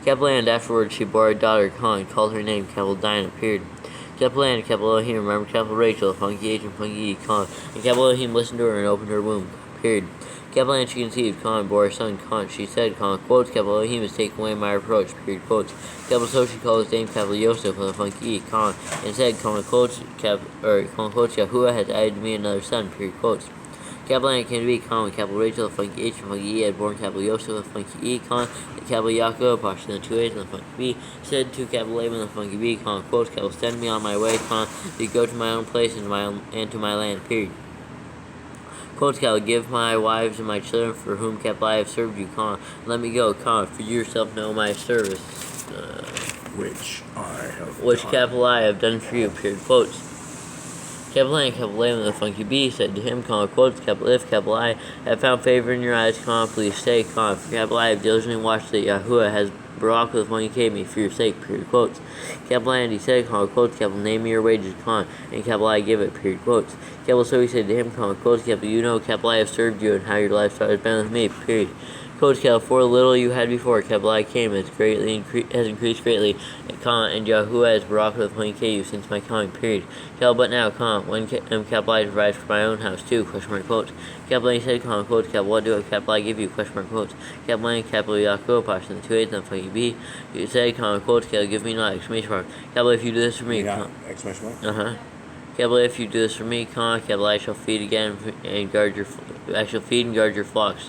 And afterwards she bore a daughter, and called her name, Dinah, period. N, Elohim, remember Rachel, the funky H, and funky E, and Elohim listened to her and opened her womb, period. N, she conceived, and bore a son, she said, quotes, Elohim has taken away my reproach, period, quotes. So she called his name, Yosef, the funky E, and said, quotes, Yahuwah has added to me another son, period, quotes. Capital N came to be, when capital Rachel, the funky H, and funky E had born capital Yosef, the funky E, the capital Yaakov, apostrophe, the 2 A's, and the funky B, said to capital Laban, the funky B, quotes, capital send me on my way, to go to my own place and to my land, period. Quotes, capital, give my wives and my children for whom capital I have served you, let me go, for you yourself know my service, which capital I have done for you, period, quotes. Capital A and capital Laban, the funky B, said to him, quotes, capital if, capital I, have found favor in your eyes, please stay, for capital I have diligently watched that Yahuwah has brought with when you gave me for your sake, period, quotes. Capital I, and he said, quotes, capital name me your wages, and capital I give it, period, quotes. Capital so he said to him, quotes, capital you know, capital I have served you and how your lifestyle has been with me, period. Quotes, capital for the little you had before, capital I came, has increased greatly, and Yahuwah has brought with when he gave you since my coming, period. Capital but now, when capital I provides for my own house too, quotes. Capital he said, quotes, capital what do capital I give you, quotes. Capital A, capital Yaakov, apostrophe, the 2 A's, and the funky B, you say, quotes, capital give me not, exclamation mark. Capital if you do this for me, exclamation mark? Capital if you do this for me, capital I shall feed again and guard your flocks,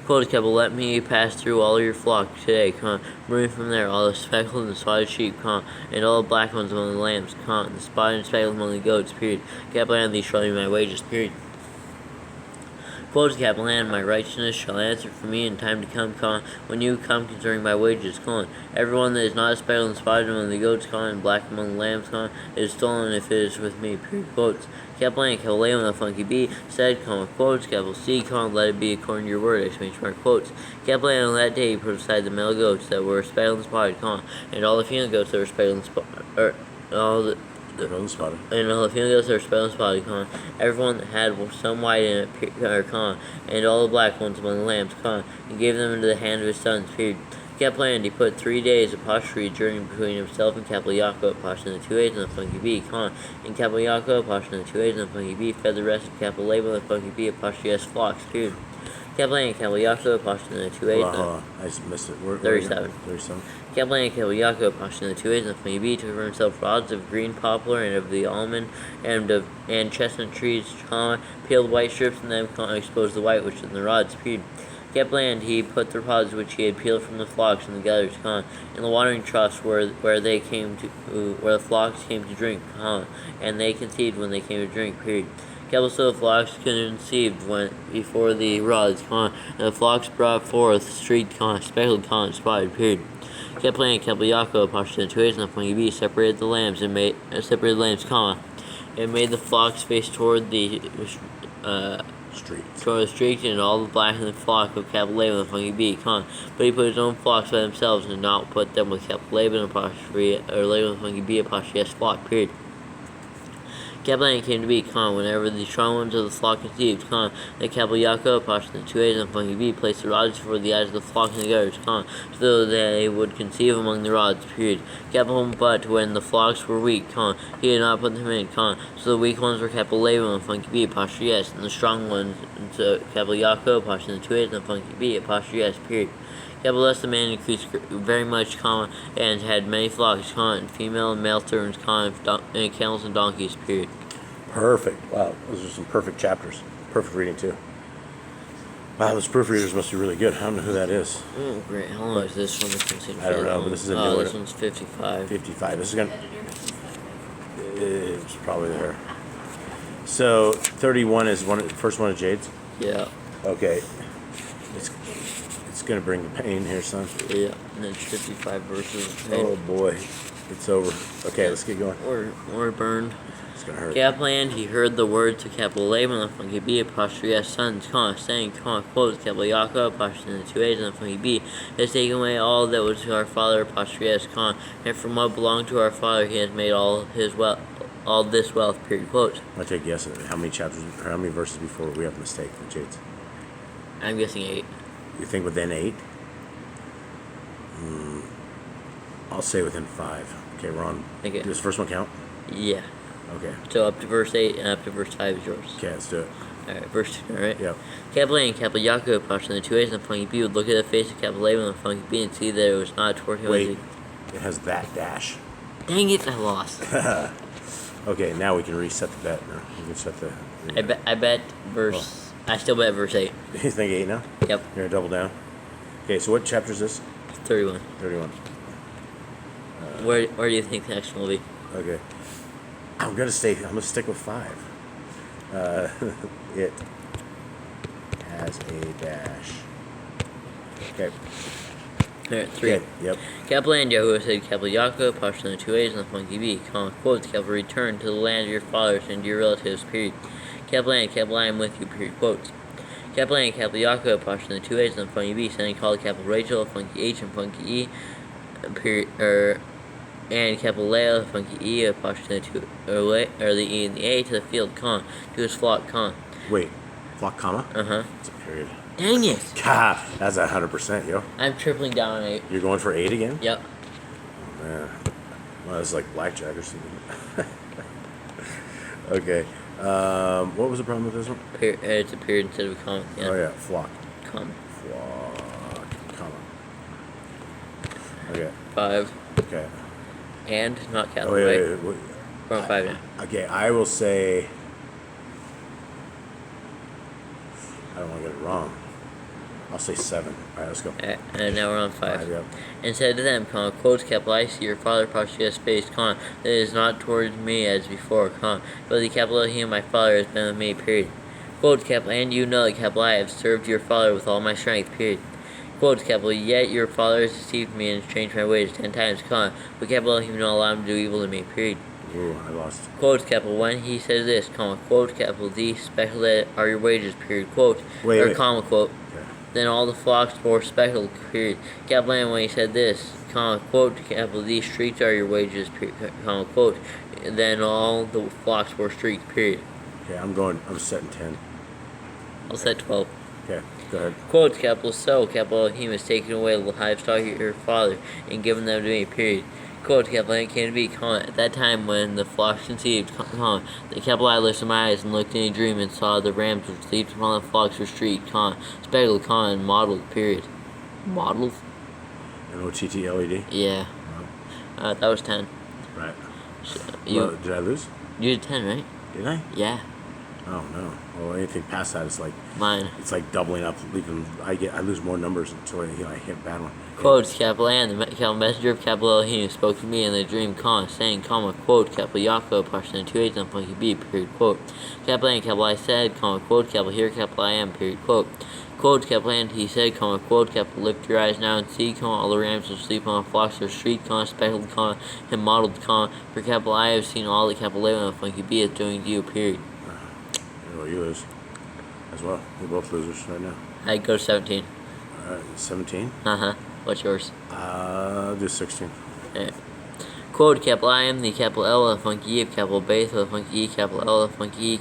Quotes, capital, let me pass through all your flock today, bring from there all the speckled and spotted sheep, and all the black ones among the lambs, and the spotted and speckled among the goats, period. Capital and these shall be my wages, period. Quotes, capital and my righteousness shall answer for me in time to come, when you come concerning my wages, everyone that is not speckled and spotted among the goats, and black among the lambs, is stolen if it is with me, period. Quotes. Capital A and capital A the funky B said, quotes, capital C, let it be according to your word, exclamation mark, quotes. Capital A on that day he put aside the male goats that were speckled and spotted, and all the female goats that were speckled and spotted, and all the female goats that were speckled and spotted, everyone that had some white in it, and all the black ones among the lambs, and gave them into the hand of his sons, period. Capital and he put 3 days apostrophe journey between himself and capital Yaakov, apostrophe, the 2 A's, and the funky B, and capital Yaakov, apostrophe, the 2 A's, and the funky B, fed the rest of capital Laban, the funky B, apostrophe, S flocks, period. Capital A and capital Yaakov, apostrophe, the 2 A's, I just missed it. 37. Capital A and capital Yaakov, apostrophe, the 2 A's, and the funky B, took for himself rods of green poplar and of the almond and chestnut trees, peeled white strips in them, exposed the white which is in the rods, period. Capital and he put the pods which he had peeled from the flocks and the gathers, in the watering troughs where the flocks came to drink, and they conceived when they came to drink, period. Capital so the flocks conceived before the rods, and the flocks brought forth streaked, speckled, spotted, period. Capital and capital Yaakov, apostrophe, the 2 A's, and the funky B, separated the lambs, and made the flocks face toward the street, and all the black in the flock of capital Laban, the funky B, but he put his own flocks by themselves, and did not put them with capital Laban, apostrophe, or Laban, the funky B, apostrophe, S flock, period. Capital A came to be, whenever the strong ones of the flock conceived, the capital Yaakov, apostrophe, the 2 A's, and the funky B, placed the rods before the eyes of the flock and the gutters, so that they would conceive among the rods, period. Capital, but when the flocks were weak, he did not put them in, so the weak ones were capital Laban, the funky B, apostrophe, S, and the strong ones, capital Yaakov, apostrophe, the 2 A's, and the funky B, apostrophe, S, period. Capital thus the man increased very much, and had many flocks, and female and male servants, and camels and donkeys, period. Perfect. Wow, those are some perfect chapters. Perfect reading too. Wow, those proofreaders must be really good. I don't know who that is. Oh, great. How long is this one? I don't know, but this is a new one. This one's 55. 55. This is gonna. It's probably there. So 31 is first one of Jade's. Yeah. Okay. It's gonna bring the pain here, son. Yeah. And then 55 verses of pain. Oh boy, it's over. Okay, let's get going. Or burned. It's gonna hurt. Capital and he heard the words of capital Laban, the funky B, apostrophe S, sons, saying, quotes, capital Yaakov, apostrophe, the 2 A's, and the funky B, has taken away all that was to our father, apostrophe S, and from what belonged to our father he has made all this wealth, period, quotes. I take a guess at how many chapters or how many verses before we have a mistake with Jade's. I'm guessing 8. You think within 8? I'll say within 5. Okay, we're on. Okay. Does this first one count? Yeah. Okay. So up to verse 8 and up to verse 5 is yours. Okay, let's do it. Alright, verse 2, alright? Yep. Capital A and capital Yaakov, apostrophe, the 2 A's, and the funky B would look at the face of capital Laban, the funky B, and see that it was not toward him. Wait, it has that dash. Dang it, I lost. Okay, now we can reset the bet. No, we can set the. I bet verse. I still bet verse 8. You think 8 now? Yep. You're gonna double down. Okay, so what chapter is this? 31. 31. Where do you think the next one will be? Okay. I'm gonna stick with 5. It has a dash. Okay. Alright, 3. Okay. Yep. Capital and Yahuwah said, Capital Yaakov, partially in 2 ways, and the funky B, quotes, capital return to the land of your fathers and to your relatives, period. Capital and capital I am with you, period, quotes. Capital and capital Yaakov, partially in 2 ways, and the funky B, sending called capital Rachel, funky H, and funky E, period, and capital Leah, funky E, apostrophe or the E and the A to the field, to his flock, Wait. Flock, comma? Uh-huh. It's a period. Dang it! God, that's 100%, yo. I'm tripling down on 8. You're going for 8 again? Yep. Oh, man. Well, it's like blackjack or something. Okay. What was the problem with this one? It's a period instead of a comma. Yeah. Oh, yeah. Flock. Comma. Flock, comma. Okay. 5. Okay. And not capital, Oh, yeah, right? yeah, wait. We're on 5 now. Okay, I will say. I don't want to get it wrong. I'll say 7. All right, let's go. And now we're on 5. Yep. And said to them, quotes, capital I see your father Pashias face, that is not towards me as before, but the capital Elohim my father has been with me, period. Quotes, capital, and you know that capital I have served your father with all my strength, period. Quotes, capital, yet your father has deceived me and changed my ways 10 times, but capital Elohim will not allow him to do evil to me, period. Ooh, I lost. Quotes, capital, when he says this, quote, capital, these special that are your wages, period, quote, Wait. comma, quote. Okay. Then all the flocks were speckled, period. Capital and when he said this, quote, capital, these streaks are your wages, period, quote. Then all the flocks were streaked, period. Okay, I'm setting 10. I'll set 12. Okay, go ahead. Quote, capital, so, capital, he has taken away the livestock of your father and given them to me, period. Quote, capital, and it came to be, at that time when the flocks conceived, the capital I lifted my eyes and looked in a dream and saw the rams which leaped upon the flocks were streaked, speckled, and mottled, period. Mottled? MOTTLED? Yeah. That was 10. Right. So, Did I lose? You did 10, right? Did I? Yeah. Oh no. Well, anything past that is like Mine. it's like doubling up, leaving. I lose more numbers until I hit a bad one. Quote, capital and the capital messenger of capital Elohim spoke to me in the dream, saying, quote, capital Yaakov, partially in 2 H's and funky B, period, quote. Capital and capital I said, quote, capital here, capital I am, period, quote. Quote, capital and he said, quote, capital lift your eyes now and see, all the rams which sleep on the flocks are streaked, speckled, and mottled, for capital I have seen all the capital Laban and funky B is doing to you, period. Well, you lose as well. We're both losers right now. I go to 17. 17. Uh-huh. What's yours? Do 16. Okay. Quote, capital I am the capital L of funky E of capital Beth of funky E capital L of funky E,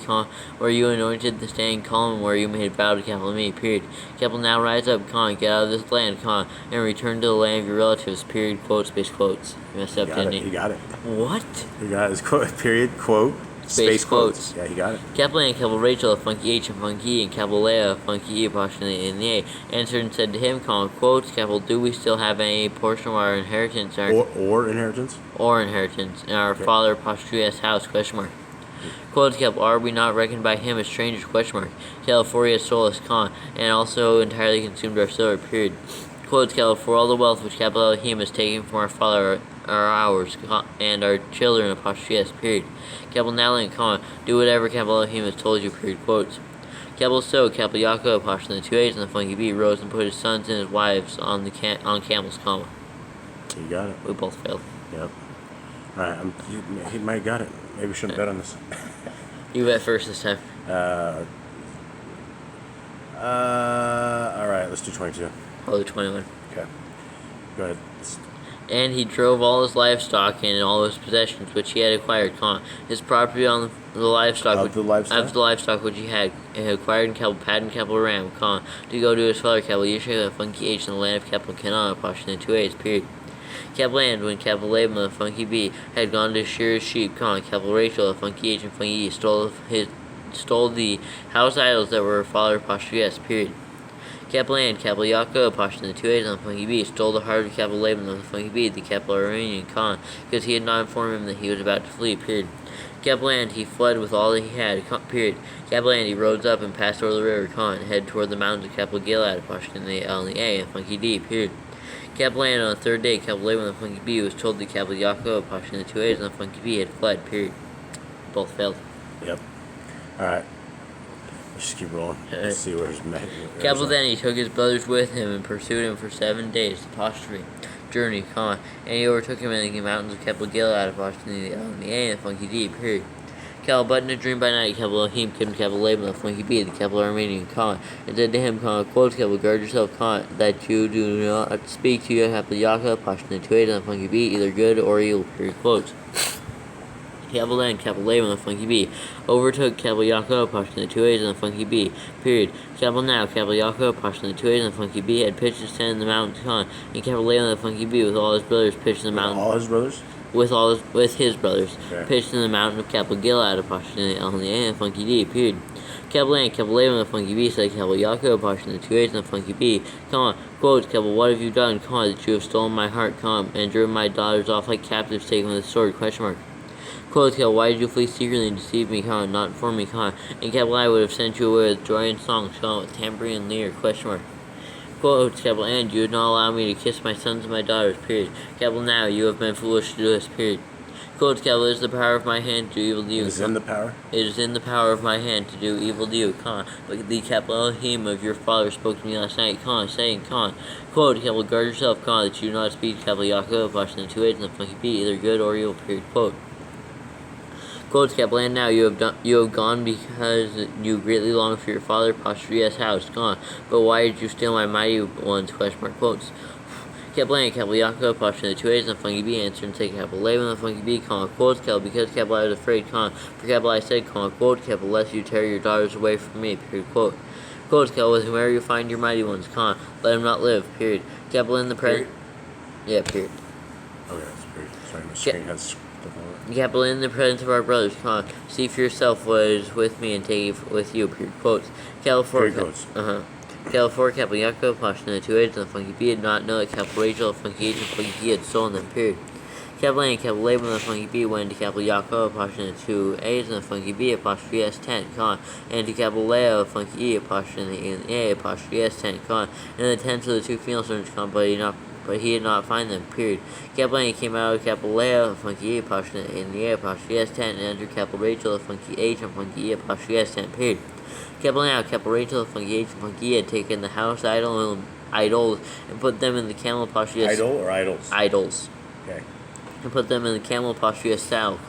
where you anointed the standing column where you made a vow to capital me, period. Capital now rise up, get out of this land, and return to the land of your relatives, period, quote, space quotes. You messed up, didn't you? You got it. What? You got it. Quote, period, quote, space quotes. Yeah, you got it. Capital A and capital Rachel of funky H and funky E and capital Leah of funky E apostrophe in the A answered and said to him, quote, capital, do we still have any portion of our inheritance? Or inheritance? Or inheritance in our father apostrophe S house, question mark. Quote, capital, are we not reckoned by him as strangers, question mark. Capital, for he has sold us, and also entirely consumed our silver, period. Quote, capital, for all the wealth which capital Elohim has taken from our father are ours, and our children, apostrophe S, period. Capital now link, do whatever capital Elohim has told you, period, quotes. Capital so, capital Yaakov, apostrophe the 2 A's and the funky B, rose and put his sons and his wives on camels, You got it. We both failed. Yep. Alright, he might have got it. Maybe we shouldn't bet on this. You bet first this time. Alright, let's do 22. I'll do 21. Okay. Go ahead. And he drove all his livestock and all his possessions which he had acquired, his property on the livestock, Of the livestock which he had acquired in capital Pad and capital Ram, to go to his father capital Yeshua, funky H, in the land of capital Canaan, apostrophe 2 A's, period. Capital and when capital Laban, the funky B, had gone to shear his sheep, capital Rachel, the funky H and funky E, stole the house idols that were her father apostrophe S, period. Capital and capital Yaakov, apostrophe the 2 A's on the funky B, stole the heart of capital Laban of the funky B, the capital Aramean, because he had not informed him that he was about to flee, period. Kaplan, he fled with all that he had. Period. Kaplan, he rose up and passed over the river. Head toward the mountains of Capital Gilad, Pashkin, the L and the A, and Funky D. Period. Kaplan, on the third day, Capital Laban, the Funky B, was told that Capital Yaakov, Pashkin, the two A's, and the Funky B had fled. Period. Both failed. Yep. All right. Let's just keep rolling. Let's see where his Capital then he took his brothers with him and pursued him for 7 days. Apostrophe. Journey, and he overtook him in the mountains of Capital Gilad, apostrophe, the L and the A, and Funky D. Period. Cal, but in a dream by night, Capital Elohim came to Capital Laban, the Funky B, the Capital Armenian, and said to him, quote, Capital, guard yourself, that you do not speak to your Capital Yaakov, apostrophe, the two A's, and the Funky B, either good or evil. Period. Quotes. Capital N, Capital Laban, the Funky B, overtook Capital Yaakov, apostrophe, the two A's, and the Funky B. Period. Capital now, Capital Yaakov, apostrophe, the two A's, and the Funky B had pitched his tent in the mountains, and Capital Laban, the Funky B, with all his brothers, pitched in the mountain. All his brothers? With his brothers, okay. Pitched in the mountain of Capital Gilad, apostrophe, the L and the A, and Funky D. Period. Capital N, Capital Laban, the Funky B, said Capital Yaakov, apostrophe, the two A's, and the Funky B, quote, Capital, what have you done, that you have stolen my heart, and driven my daughters off like captives taken with a sword, question mark. Quote, Capital, why did you flee secretly and deceive me, not inform me, and Capital, I would have sent you away with joy and song, with tambourine and lyre, question mark. Quote, Capital, and you would not allow me to kiss my sons and my daughters, period. Capital, now, you have been foolish to do this, period. Quote, Capital, it is the power of my hand to do evil to you. It is in the power? It is in the power of my hand to do evil to you, but the Capital Elohim of your father spoke to me last night, saying, quote, Capital, guard yourself, that you do not speak to Capital Yaakov, apostrophe, the two A's, and the Funky B, either good or evil, period. Quote, Capital, and now you have gone because you greatly long for your father, apostrophe, yes, house, but why did you steal my mighty ones, question mark, quotes. Capital and Capital Yaakov, apostrophe, the two A's, and the Funky B answered and said, Capital Laban, the Funky B, quotes, Capital, because Capital, I was afraid, for Capital, I said, quote, Capital, lest you tear your daughters away from me, period, quote. Quote, Capital, with whomever you find your mighty ones, let him not live, period. Capital in the present. Yeah, period. Okay, that's period. Sorry, my screen has stuff on it. Capital, in the presence of our brothers, see for yourself what is with me and take it with you, period, quotes. Capital 4, Capital 4, Capital Yaakov, apostrophe, the two A's, and the Funky B did not know that Capital Rachel, the Funky H, and Funky B had stolen them, period. Capital A and Capital Laban, the Funky B went to Capital Yaakov, apostrophe, the two A's, and the Funky B, apostrophe, S, 10, and to Capital Leah, the Funky E, apostrophe, the A, apostrophe, S, 10, and the tents of the two female servants, but he did not find them, period. Capital A came out of Capital Leah, the Funky E, apostrophe, and the A, apostrophe, S, 10, and entered Capital Rachel, the Funky H, and Funky E, apostrophe, S, 10, period. Capital now, Capital Rachel, the Funky H, and Funky E had taken the house idols and put them in the camel, apostrophe, Idol or idols? Idols. Okay. And put them in the camel, apostrophe, saddle,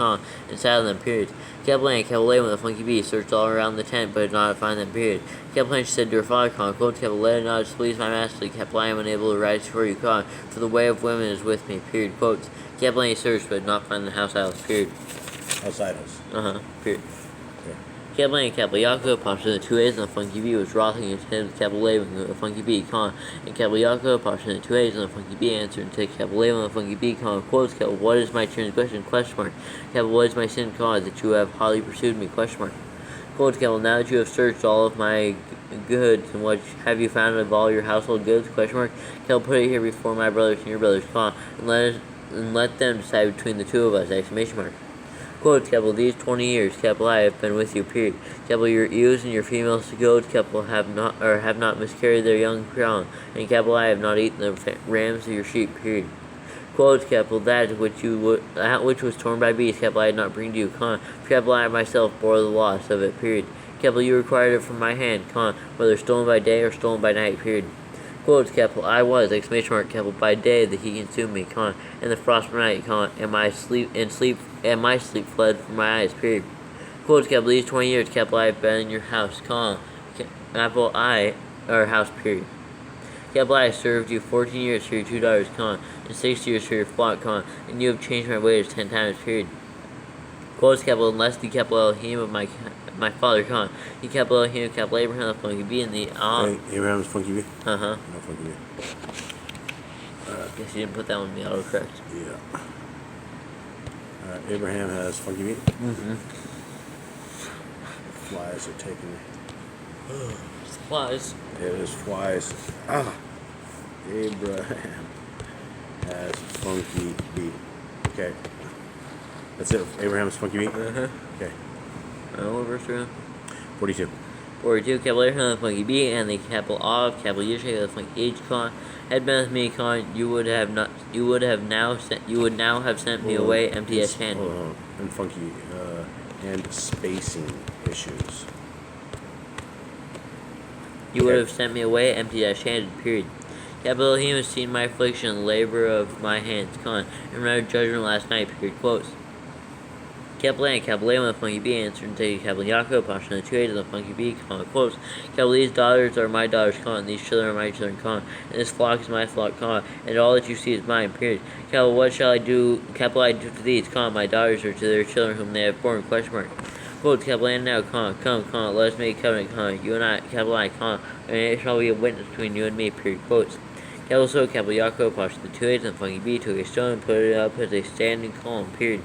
and saddled them, period. Capital A and Capital Laban, the Funky B, searched all around the tent, but did not find them, period. Capital she said to her father, quote, Capital, let it not displease my master, Capital, I am unable to rise before you, for the way of women is with me, period, quotes. Capital A searched, but did not find the house idols, period. House idols? Period. Capital and Capital Yaakov, apostrophe, the two A's, and the Funky B was wrothing against him with Capital Laban, the Funky B, and Capital Yaakov, apostrophe, the two A's, and the Funky B answered and said, Capital Laban, the Funky B, quotes, Capital, what is my transgression, question mark. Capital, what is my sin, that you have hotly pursued me, question mark. Quotes, Capital, now that you have searched all of my goods, and what have you found of all your household goods, question mark. Capital, put it here before my brothers and your brothers, and let them decide between the two of us, exclamation mark. Quote, Capital, these 20 years, Capital, I have been with you, period. Capital, your ewes and your females to goats, Capital, have not miscarried their young crown, and Capital, I have not eaten the rams of your sheep, period. Quote, Capital, that which was torn by beasts, Capital, I did not bring to you, for Capital, I myself bore the loss of it, period. Capital, you required it from my hand, whether stolen by day or stolen by night, period. Quotes, Capital, I was, exclamation mark, Capital, by day that he consumed me, and the frost by night, and my sleep fled from my eyes, period. Quotes, Capital, these 20 years, Capital, I have been in your house, Capital, house, period. Capital, I served you 14 years for your 2 daughters, and 6 years for your flock, and you have changed my wages 10 times, period. Quotes, Capital, unless the Capital Elohim of my father, the Capital Elohim, Capital Abraham, the Funky B, and the Abraham's Funky B? No Funky B. Guess you didn't put that one in the autocorrect. Yeah. Abraham has Funky B? Flies are taking me. Flies. It is flies. Abraham has Funky B. Okay. That's it. Abraham's Funky B? Okay. What verse are we on? 42. 42, capital A from the funky B, and the capital Av, capital Yishay, the funky H, had been with me, you would now have sent me away empty as handed. And funky, and spacing issues. You would have sent me away empty as handed, period. Capital Elohim has seen my affliction, the labor of my hands, and rendered judgment last night, period, quotes. Capital A and capital A with the funky B answered and say capital Yaakov, Pasha, the 2 A's of the funky B, quotes. Capital these daughters are my daughters, and these children are my children, and this flock is my flock, and all that you see is mine, period. Capital, what shall I do, capital I do to these, my daughters, or to their children whom they have born, question mark. Quotes, capital A now, come, let us make a covenant, you and I, capital I, and it shall be a witness between you and me, period, quotes. Capital So, capital Yaakov, Pasha, the 2 A's and the funky B took a stone and put it up as a standing column, period.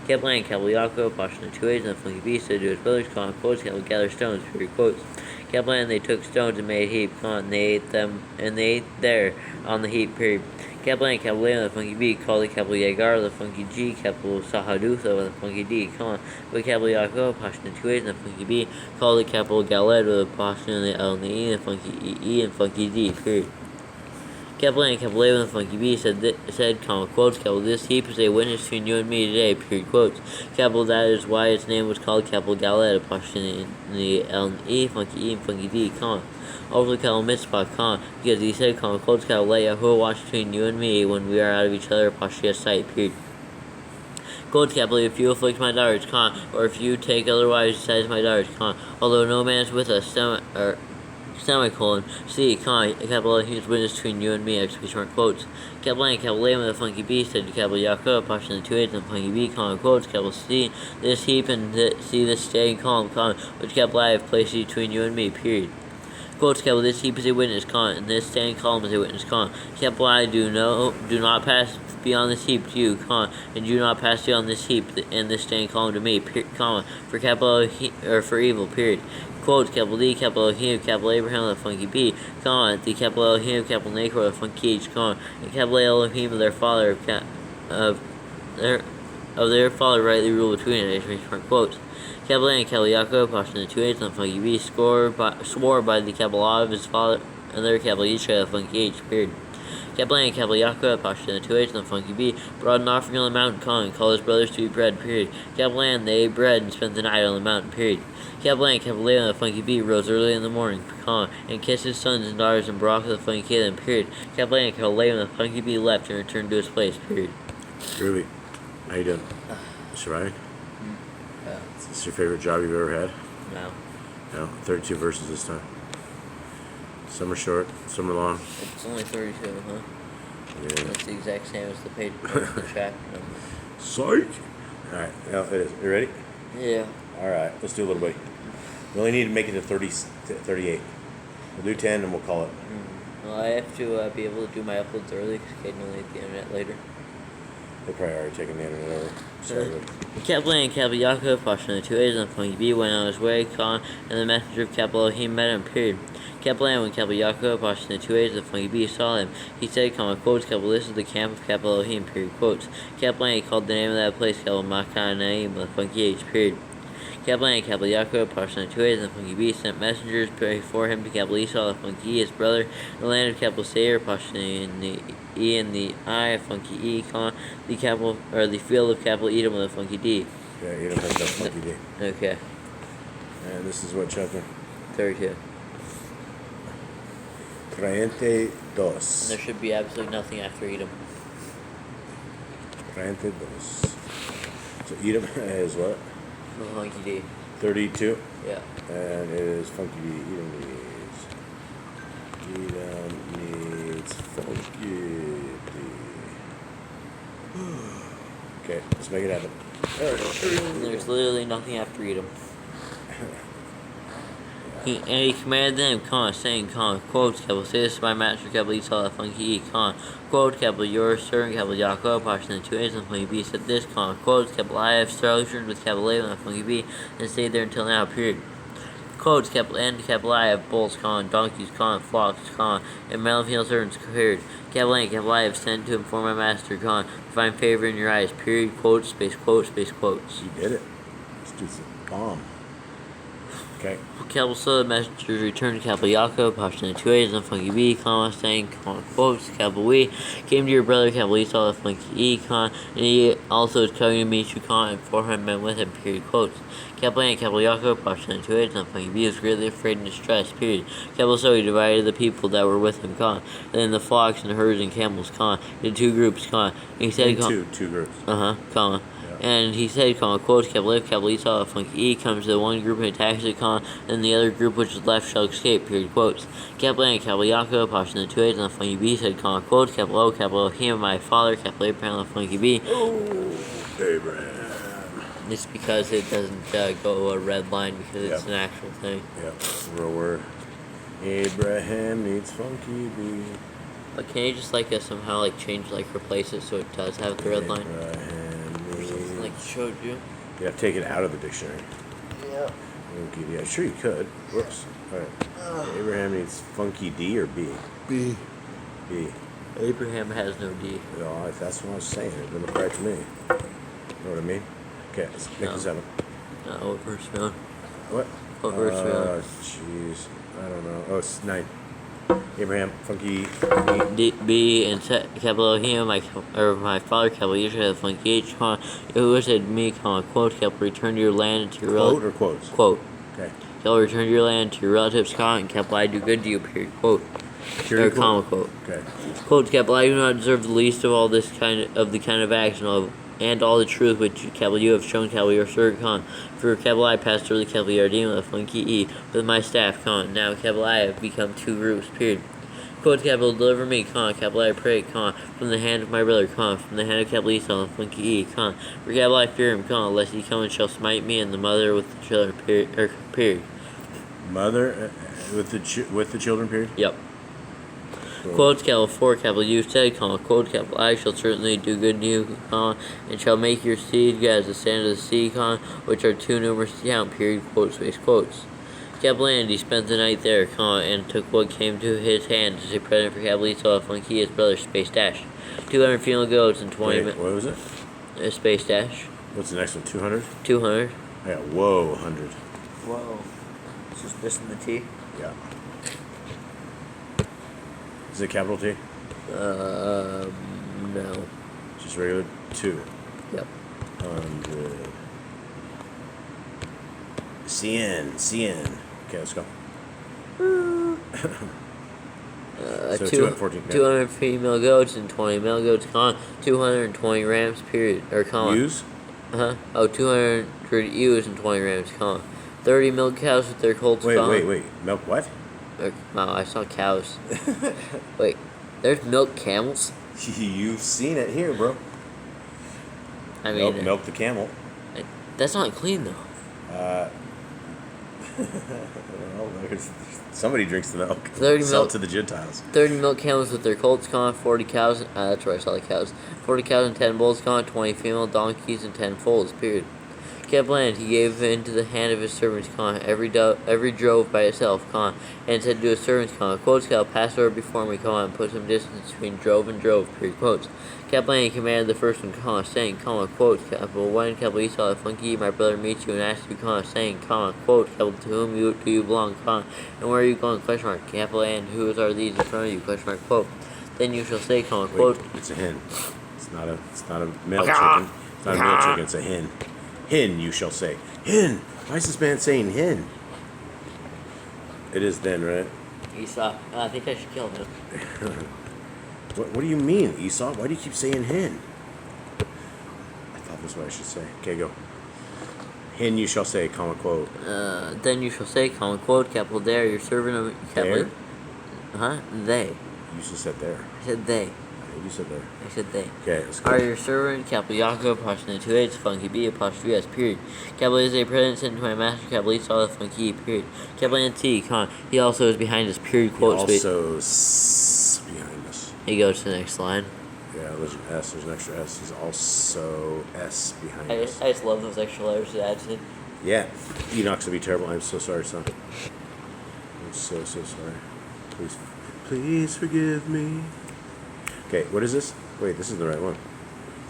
Capital A and capital Yaakov, Pasha, the 2 A's and the funky B said to his brothers, quotes, capital gather stones, period, quotes. Capital A and they took stones and made a heap, and they ate them, and they ate there on the heap, period. Capital A and capital A and the funky B called the capital Yagar, the funky G, capital Sahadutha with the funky D, but capital Yaakov, Pasha, the 2 A's and the funky B called the capital Galed with the Pasha and the L and the E and the funky E and funky D, period. Capital A and capital A with the funky B said, quotes, capital this heap is a witness between you and me today, period, quotes. Capital that is why its name was called capital Galed, Pasha in the L and E and funky D, over the capital Mitzvah, because he said, quotes, capital let Yahuwah watch between you and me when we are out of each other, Pasha sight, period. Quotes, capital if you afflict my daughters, or if you take otherwise besides my daughters, although no man is with us, semicolon, C, capital he is witness between you and me, exclamation mark, quotes. Capital A and capital A with the funky B said to capital Yaakov, Pasha the 2 A's and the funky B, quotes, capital C, this heap and C this standing column, which capital I have placed between you and me, period. Quotes, capital this heap is a witness, and this standing column is a witness, capital I do not pass beyond this heap to you, and do not pass beyond this heap and this standing column to me, for capital or for evil, period. Quotes, capital D, capital Elohim, capital Abraham, the funky B, the capital Elohim, capital Nachor, the funky H, and capital Elohim of their father of their father rightly rule between it, quotes. Capital A and capital Yaakov, Pasha the 2 A's and the funky B swore by the capital A of his father and their capital Yisrael, the funky H, period. Capital A and capital Yaakov, Pasha the 2 A's and the funky B brought an offering on the mountain, and called his brothers to eat bread, period. Capital A and they ate bread and spent the night on the mountain, period. Capital A and capital A and the funky B rose early in the morning, and kissed his sons and daughters and Barak of the funky K, period. Capital A and capital A and the funky B left and returned to his place, period. Ruby, how you doing? Surviving? Yeah. Is this your favorite job you've ever had? No. No, 32 verses this time. Some are short, some are long. It's only 32, huh? Yeah. That's the exact same as the page the chapter number. Psych! Alright, now it is. You ready? Yeah. Alright, let's do a little bit. We only need to make it to 38. We'll do 10 and we'll call it. Well, I have to be able to do my uploads early because Caden will need the internet later. They're probably already taking the internet over. Sorry. Capital A and capital Yaakov, Pasha the 2 A's and the funky B went on his way, and the messenger of capital Elohim met him, period. Capital A when capital Yaakov, Pasha the 2 A's and the funky B saw him, he said, quotes, capital this is the camp of capital Elohim, period, quotes. Capital A called the name of that place, capital Makanaim, the funky H, period. Capital A and capital Yaakov, Pasha the 2 A's and the funky B sent messengers before him to capital Esau, the funky E, his brother, in the land of capital Seir, Pasha in the E and the I, funky E, the capital or the field of capital Edom with a funky D. Yeah, Edom has that funky D. Okay. And this is what chapter? 32. 32. There should be absolutely nothing after Edom. 32. So Edom is what? The funky D. 32? Yeah. And it is funky D. Edom needs funky D. Okay, let's make it happen. There's literally nothing after Edom. He commanded them, saying, quotes, capital, say this is my master, capital, Esau, the funky E, quote, capital, your servant, capital, Yaakov, Pasha, the 2 A's, and the funky B, said this, quotes, capital, I have sojourned with capital A and the funky B, and stayed there until now, period. Quotes, capital N, capital I have bulls, donkeys, flocks, and male and female servants, period. Capital A, capital I have sent to inform my master, to find favor in your eyes, period, quotes, space, quotes, space, quotes. You did it. This dude's a bomb. Okay. Capital So, the messengers returned to Capital Yaakov, Pashto 2a, and Funky B, comma, saying, comma, quotes, Capital We, came to your brother, Capital Esau, the Funky E, comma, and he also is coming to meet you, comma, and 400 men with him, period, quotes. Capital A and Capital Yaakov, Pashto 2a, and Funky B was greatly afraid and distressed, period. Capital So, he divided the people that were with him, comma, then the flocks and the herds and camels, comma, into 2 groups, comma, and he said, two groups. comma. And he said, quotes, Capital F, Capital Esau, Funky E, comes to the one group and attacks it, and the other group which is left shall escape, period, quotes. Capital A and Capital Yaakov, Pashto 2a, and the Funky B said, quotes, Capital O, Capital Elohim, my father, Capital Abraham, the Funky B. Oh, Abraham. It's because it doesn't go a red line because it's an actual thing. Yep, real word. Abraham needs Funky B. But can you just somehow change replace it so it does have the red line? Or something like it showed you? Yeah, take it out of the dictionary. Yeah. Funky D. Sure you could. Whoops. Alright. Abraham needs Funky D or B? B. B. Abraham has no D. Well, that's what I was saying. It didn't look right to me. You know what I mean? Okay, let's make this happen. What verse we on? What? What verse we on? Jeez. I don't know. Oh, it's 9. Abraham, Funky B and Capital Elohim, my father, Capital Yeshua, Funky H, who said to me, quote, Capital return to your land and to your relatives. Quote or quotes? Quote. Okay. Capital return to your land to your relatives, and Capital I do good to you, period, quote. Period, or quote. Okay. Quote, Capital I do not deserve the least of all this kind of action and all the truth which Capital you have shown, Capital your servant, for Capital I passed through the Capital Yardim with Funky E with my staff, now Capital I have become 2 groups, period. Quote, Capital deliver me, Capital I pray, from the hand of my brother, from the hand of Capital Esau, Funky E, for Capital I fear him, lest he come and shall smite me and the mother with the children, period. Mother with the children, period? Yep. Quote, Capital 4, Capital you said, quote, Capital I shall certainly do good to you, and shall make your seed as the sand of the sea, which are too numerous to count, period, quote, space quotes. Capital and he spent the night there, and took what came to his hand as a present for Capital Esau, Funky his brother, space dash. 200 female goats and 20 Wait, what was it? Space dash. What's the next one? 200? 200. Yeah, whoa, 100. Whoa. It's just missing the T? Yeah. Is it capital T? No. Just regular 2. Yep. 100. CN. Okay, let's go. So 214. 200 female goats and 20 male goats, 220 rams, period. Or Ewes? 200 ewes and 20 rams, 30 milk cows with their colts, Wait. Milk what? Wow, I saw cows. Wait, there's milk camels? You've seen it here, bro. I mean... Milk the camel. That's not clean, though. Well, somebody drinks the milk. 30 Sell milk it to the Gentiles. 30 milk camels with their colts, 40 cows. That's where I saw the cows. 40 cows and 10 bulls, 20 female donkeys and 10 foals, period. Capital and he gave into the hand of his servants, every drove by itself, and said to his servants, quotes, pass over before me, and put some distance between drove and drove, period, quotes. Capital and he commanded the first one, saying, quotes, Capital when Capital Esau, Funky, my brother meets you and asks you, saying, quote, Capital to whom do you belong, and where are you going, question mark. Capital and whose are these in front of you, question mark, quote. Then you shall say, quote. Wait, it's a hen. It's not a male chicken. It's not a male chicken, it's a hen. Hen, you shall say. Hen! Why is this man saying hen? It is then, right? Esau. I think I should kill him. What do you mean, Esau? Why do you keep saying hen? I thought that's what I should say. Okay, go. Hen you shall say, quote. Then you shall say, quote, Capital there, your servant of Capital. There? They. You should have said there. I said they. You said there. I said they. Okay, let's go. Are your servant, Capital Yaakov, Pashto 2a, Funky B, apostrophe S, period. Capital is a present sent to my master, Capital Esau, Funky E, period. Capital and T, he also is behind us, period, quote. He also behind us. He goes to the next line. Yeah, there's an S, there's an extra S. He's also S behind us. I just love those extra letters it adds in. Yeah, Enoch's gonna be terrible. I'm so sorry, son. I'm so sorry. Please forgive me. Okay, what is this? Wait, this is the right one.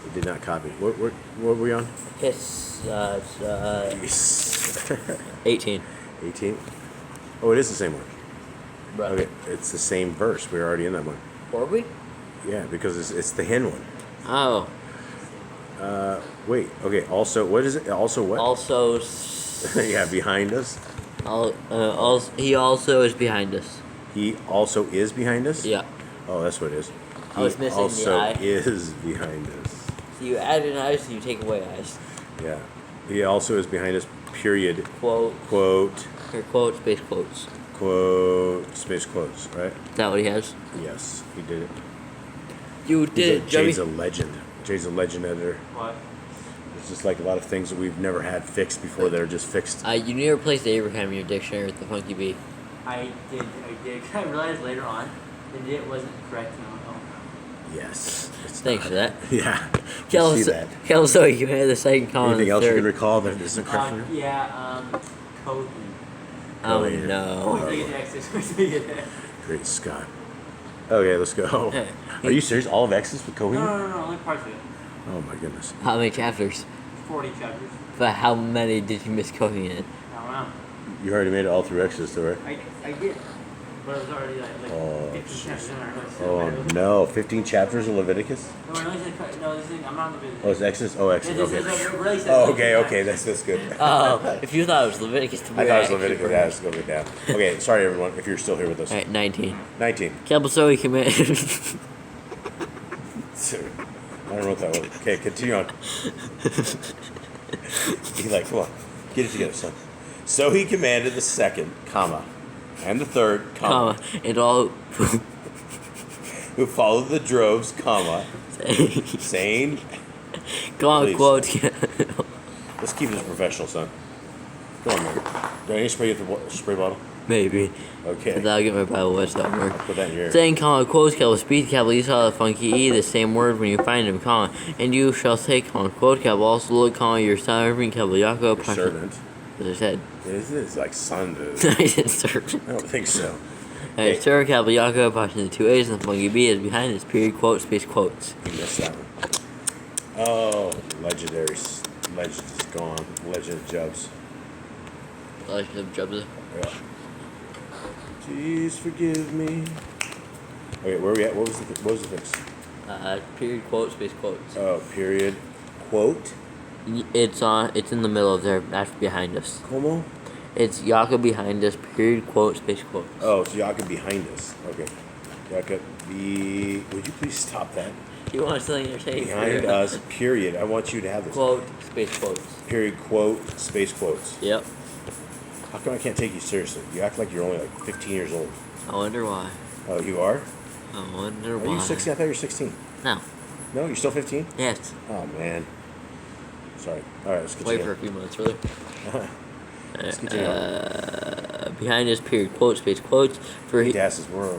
It did not copy. What were we on? Yes, Yes. 18. 18. Oh, it is the same one. Right. Okay, it's the same verse. We're already in that one. Were we? Yeah, because it's the hen one. Oh. Wait. Okay. Also, what is it? Also what? Also. Yeah, behind us. He also is behind us. He also is behind us. Yeah. Oh, that's what it is. I was missing the also I. is behind us. So you add an I, so you take away I's. Yeah. He also is behind us. Period. Quote. Quote. Or quote, space quotes. Quote. Space quotes. Right. Is that what he has? Yes, he did it. You did, Jade's a legend. Jade's a legend editor. What? It's just like a lot of things that we've never had fixed before that are just fixed. You need to replace the Abraham in your dictionary with the funky bee. I did. I realized later on that it wasn't correct. Yes. It's Thanks for that. Yeah. You see that. Kelso, you had the second column. Anything else you third. can recall that isn't correct? Cohen. Oh Cohen. no. Wait till you get to Exodus. Wait till you get there. Great Scott. Okay, let's go. Are you serious? All of Exodus with Cohen? No, only parts of it. Oh my goodness. How many chapters? 40 chapters. But how many did you miss coding in? I don't know. You already made it all through Exodus, though, right? I did. But it was already like Oh, 15 chapters in there. Oh no, 15 chapters of Leviticus? No, this thing, I'm not in Leviticus. Oh, it's Exodus? Oh, Exodus, This is okay. really says Oh, Leviticus. okay, that's good. Oh, if you thought it was Leviticus, I thought it was Leviticus, yeah, let's go get down. Okay, sorry everyone, if you're still here with us. Alright, 19. 19. Kelso, command. I don't know what that was. Okay, continue on. He's like, come on, get it together, son. So he commanded the second, comma, and the third, comma, and all who followed the droves, comma, saying, go on, Please. quote. let's keep this professional, son. Go on, man. Do I need to spray you with the spray bottle? Maybe. Okay. Because I'll get my Bible West homework. Put that in your ear. Saying, comma, quotes, capital, speed, capital, Esau, the funky E, the same word when you find him, comma, and you shall say, comma, quote, capital, also look, comma, your servant, capital, Yaakov, Your servant. as I said. It's like son, dude. I said servant. I don't think so. Hey, Hey. sir, capital, Yaakov, Passion, the two A's, and the funky B is behind this period, quote, space, quotes. You missed that one. Oh, legendary. Legend is gone. Legend of Jubs. Legend of Jubza. Yeah. Please forgive me. Okay, where are we at? What was the fix? Period, quote, space, quotes. Oh, period. Quote. It's in the middle of there, that's behind us. Como? It's Yaakov behind us, period, quote, space, quotes. Oh, it's Yaakov behind us. Okay. Yaakov be. Would you please stop that? You want something to say? Behind us, period. I want you to have this. Quote, space, quotes. Period, quote, space quotes. Yep. How come I can't take you seriously? You act like you're only like 15 years old. I wonder why. Oh, you are? I wonder Are why. you 16? I thought you were 16. No. No, you're still 15? Yes. Oh, man. Sorry. All right, let's Wait continue. for a few months, really. Let's continue. Behind us, period, quote, space, quotes. For he, Dasses, where are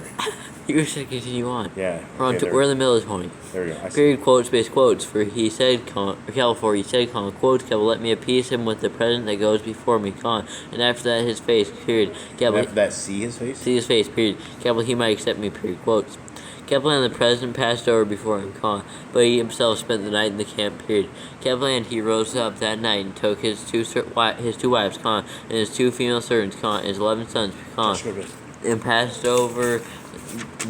we? you should continue on. Yeah. We're in the middle of the point. There we go. I see. Period, quote, space, quotes. For he said, for he said, quotes, let me appease him with the present that goes before me, and after that his face, period. And after that, see his face? See his face, period. He might accept me, period, quotes. And the president passed over before him, but he himself spent the night in the camp, period. And he rose up that night and took his two wives, and his two female servants, and his 11 sons, and passed over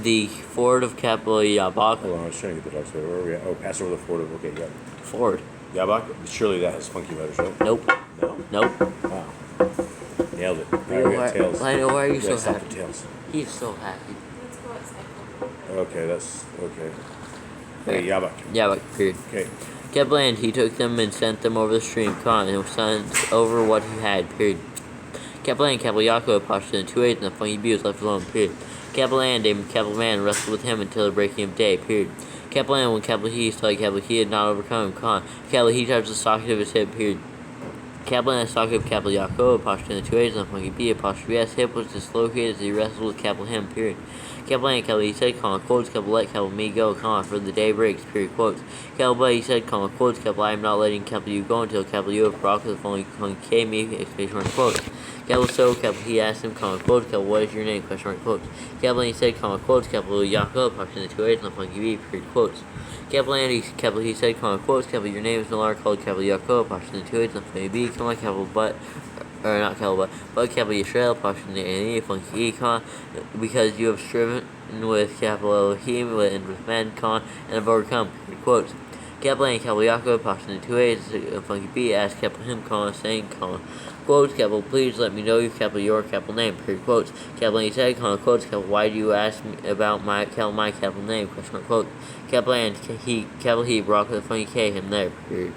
the ford of Yabak. Hold on, I was trying to get the dogs. Where are we at? Oh, pass over the ford of, okay, got it. Ford? Yabak? Surely that has funky letters, right? Nope. No? Nope. Wow. Nailed it. All right, we got tails. Lionel, why are you We so gotta stop happy? the tails. He's so happy. Okay, that's okay. Hey, Yabak. Yabak, period. Okay. And he took them and sent them over the stream, and sent over what he had, period. And Yaakov, Pasha, and 2 A's, and the funky B was left alone, period. And a man wrestled with him until the breaking of day, period. And when he saw he had not overcome him, he touched the socket of his hip, period. And the socket of Yaakov, Pasha, and the 2 A's, and the funky B, Apostrophe S, hip was dislocated as he wrestled with him, period. And he said, quotes, let me go, for the day breaks, period, quotes. But he said, quotes, I am not letting you go until you have brought the following me, exclamation mark, quotes. So, capital he asked him, comma, quotes, capital, what is your name, question mark, quotes. Capital he said, comma, quotes, capital, Yaakov, approximately 2 A's, and funky B, period, quotes. Capital he said, comma, quotes, capital, your name is no longer called, capital, Yaakov, approximately 2 A's, and funky B, comma, capital, but not capital, but capital Yisrael, approximately A, funky E, comma, because you have striven with capital Elohim and with men, comma, and have overcome, period, quotes. Capital A and capital Yaakov, approximately 2 A's, funky B, asked capital him, comma, saying, comma, quotes, capital, please let me know your capital name, period, quotes. Capital he said, comma, quotes, capital, why do you ask me about my capital name, question mark, quote. Capital and capital he brought the funky K him there, period.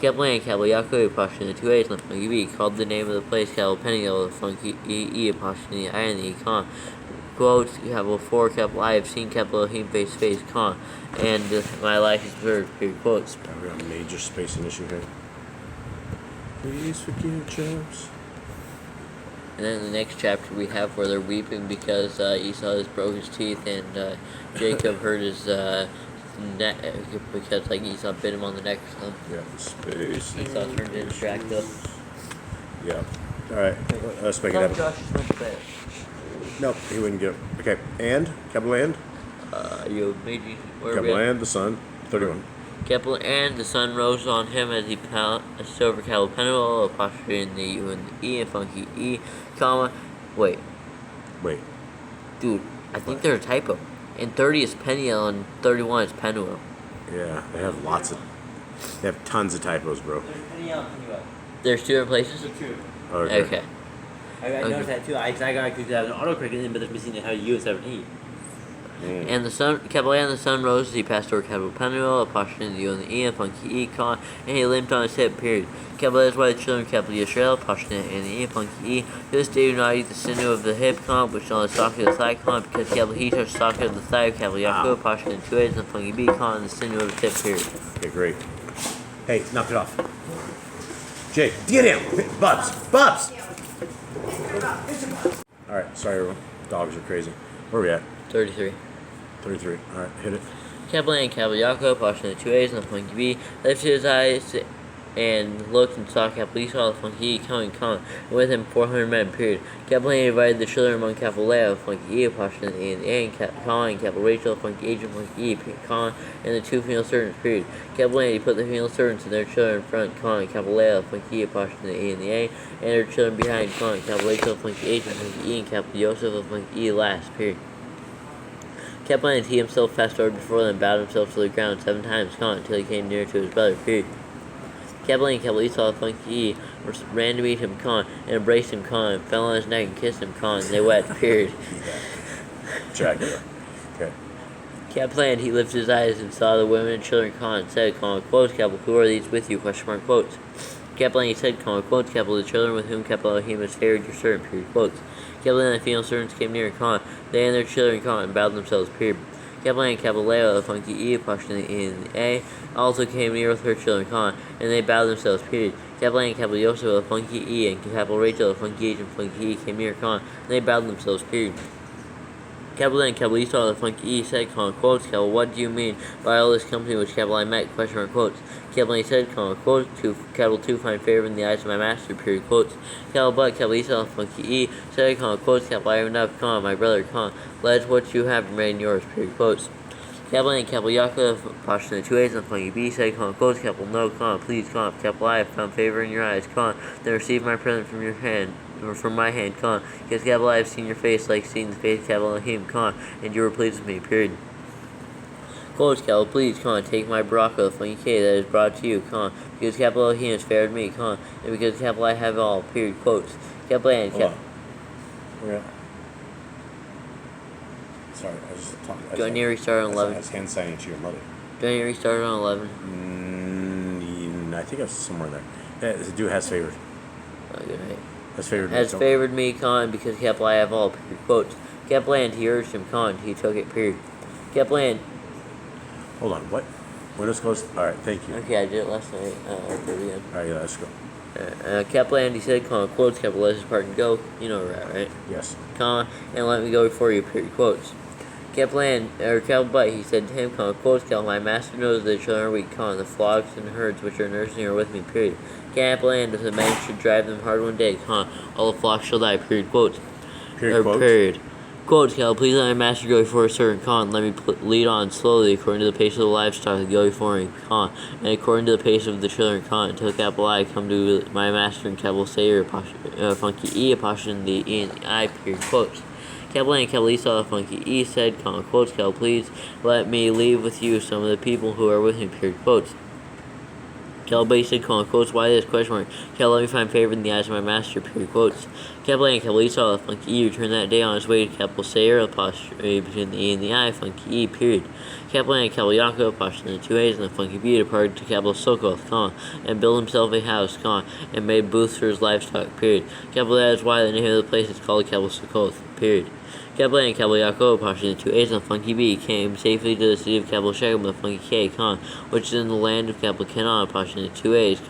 Capital and capital Yaakov, approximately 2 A's, and funky B, called the name of the place, capital Peniel, the funky E, approximately I and the E, comma, quotes, capital 4, capital I have seen capital Elohim face to face, comma, and my life is preserved, period, quotes. We got a major spacing issue here. Please forgive James. And then in the next chapter we have where they're weeping because Esau has broke his teeth and Jacob hurt his neck because like Esau bit him on the neck or something. Yeah, space. Esau turned into Dracula. Yeah. Alright, let's make it happen. Josh is much better. Nope, he wouldn't get it. Okay, and? Capital and? You made you where Capital and, the sun. 31. Capital and the sun rose on him as he passed over capital Penuel, apostrophe in the U and the E and funky E, comma. Wait, dude, I think they're a typo. And 30 is Peniel and 31 is Penuel. Yeah, they have they have tons of typos, bro. There's Peniel and Peniel. There's 2 different places? It's true. Okay. I noticed that too. I got it because I was an autocorrect, but there's missing how U instead of E. And the sun, capital A and the sun rose as he passed over capital Penuel, apostrophe in the U and the E and funky E, comma, and he limped on his hip, period. Capital A is why the children of capital Yisrael, apostrophe in the E and funky E, to this day do not eat the sinew of the hip, comma, which is on the socket of the thigh, comma, because capital he touched the socket of the thigh of capital Yaakov, apostrophe in 2 A's and funky B, comma, and the sinew of the hip, period. Okay, great. Hey, knock it off. Jake, get him! Bubs! Alright, sorry everyone. Dogs are crazy. Where are we at? 33. 33. Alright, hit it. Capital A and capital Yaakov, apostrophe in 2 A's and the funky B, lifted his eyes and looked and saw capital Esau, the funky E, coming, comma, and with him 400 men, period. Capital A divided the children among capital Leah, the funky E, apostrophe in the A and the A, and comma, and capital Rachel, the funky H, and funky E, comma, and the 2 female servants, period. Capital A, he put the female servants and their children in front, comma, and capital Leah, the funky E, apostrophe in the A and the A, and their children behind, comma, and capital Rachel, the funky H, and funky E, and capital Joseph, the funky E, last, period. Capital and he himself passed over before them, bowed himself to the ground 7 times, comma, until he came near to his brother, period. Capital and capital Esau, the funky E, ran to meet him, comma, and embraced him, comma, and fell on his neck and kissed him, comma, and they wept, period. Dracula. Okay. Capital and he lifted his eyes and saw the women and children, comma, and said, comma, quotes, capital, who are these with you, question mark, quotes. Capital and he said, comma, quotes, capital, the children with whom capital Elohim has favored your servant, period, quotes. Capital and the female servants came near, comma, they and their children, comma, and bowed themselves, period. Capital and capital Leah, the funky E, apostrophe in the A, also came near with her children, comma, and they bowed themselves, period. Capital and capital Joseph, the funky E, and capital Rachel, the funky H, and funky E came near, comma, and they bowed themselves, period. Capital and capital Esau, the funky E, said, comma, quotes, capital, what do you mean by all this company which capital I met, question mark, quotes. Capital he said, comma, quotes, capital 2 find favor in the eyes of my master, period, quotes. Capital but, capital Esau, the funky E, said, comma, quotes, capital I have enough, comma, my brother, comma, let what you have remain yours, period, quotes. Capital and capital Yaakov, apostrophe in 2 A's and funky B, said, comma, quotes, capital no, comma, please, comma, capital I have found favor in your eyes, comma, then receive my present from your hand, or from my hand, comma, because capital I have seen your face like seeing the face of capital Elohim, comma, and you were pleased with me, period. Quotes, capital, please, comma, take my Baraka, the funky K that is brought to you, comma, because capital Elohim has favored me, comma, and because capital I have all, period, quotes. Capital A and capital. Where at? Sorry, I was just talking. Do I need to restart on 11? I was hand signing to your mother. Do I need to restart on 11? I think I was somewhere there. Yeah, the dude has favored. Oh, good night. Has favored me. Has favored me, comma, because capital I have all, period, quotes. Capital and he urged him, comma, he took it, period. Capital and. Hold on, what? Windows closed? Alright, thank you. Okay, I did it last night. Again. Alright, yeah, let's go. Capital and he said, comma, quotes, capital, let his part and go. You know where we're at, right? Yes. Comma, and let me go before you, period, quotes. But he said to him, quotes, my master knows that the children are weak, the flocks and herds which are nursing are with me, period. Kaplan, if the man should drive them hard one day, all the flocks shall die, period, quotes. Period. Quotes, please let my master go before a certain let me lead on slowly according to the pace of the livestock that go before me, and according to the pace of the children, until capital I come to my master and capital Sayer, funky E, apostrophe the E and the I, period, quotes. Capital A and capital E saw the funky E said, quotes, please let me leave with you some of the people who are with me, period, quotes. B said, quotes, why this, question mark. Let me find favor in the eyes of my master, period, quotes. Capital A and capital E saw the funky E returned that day on his way to capital Sayer, apostrophe between the E and the I, funky E, period. Capital A and capital Yaakov, apostrophe the two A's, and the funky B departed to capital Sokoth, and built himself a house, and made booths for his livestock, period. Capital that is why the name of the place is called capital Sokoth, period. Capital A and capital Yaakov, apostrophe the two A's, and the funky B came safely to the city of capital Shechem, the funky K, which is in the land of capital Canaan, apostrophe the two A's,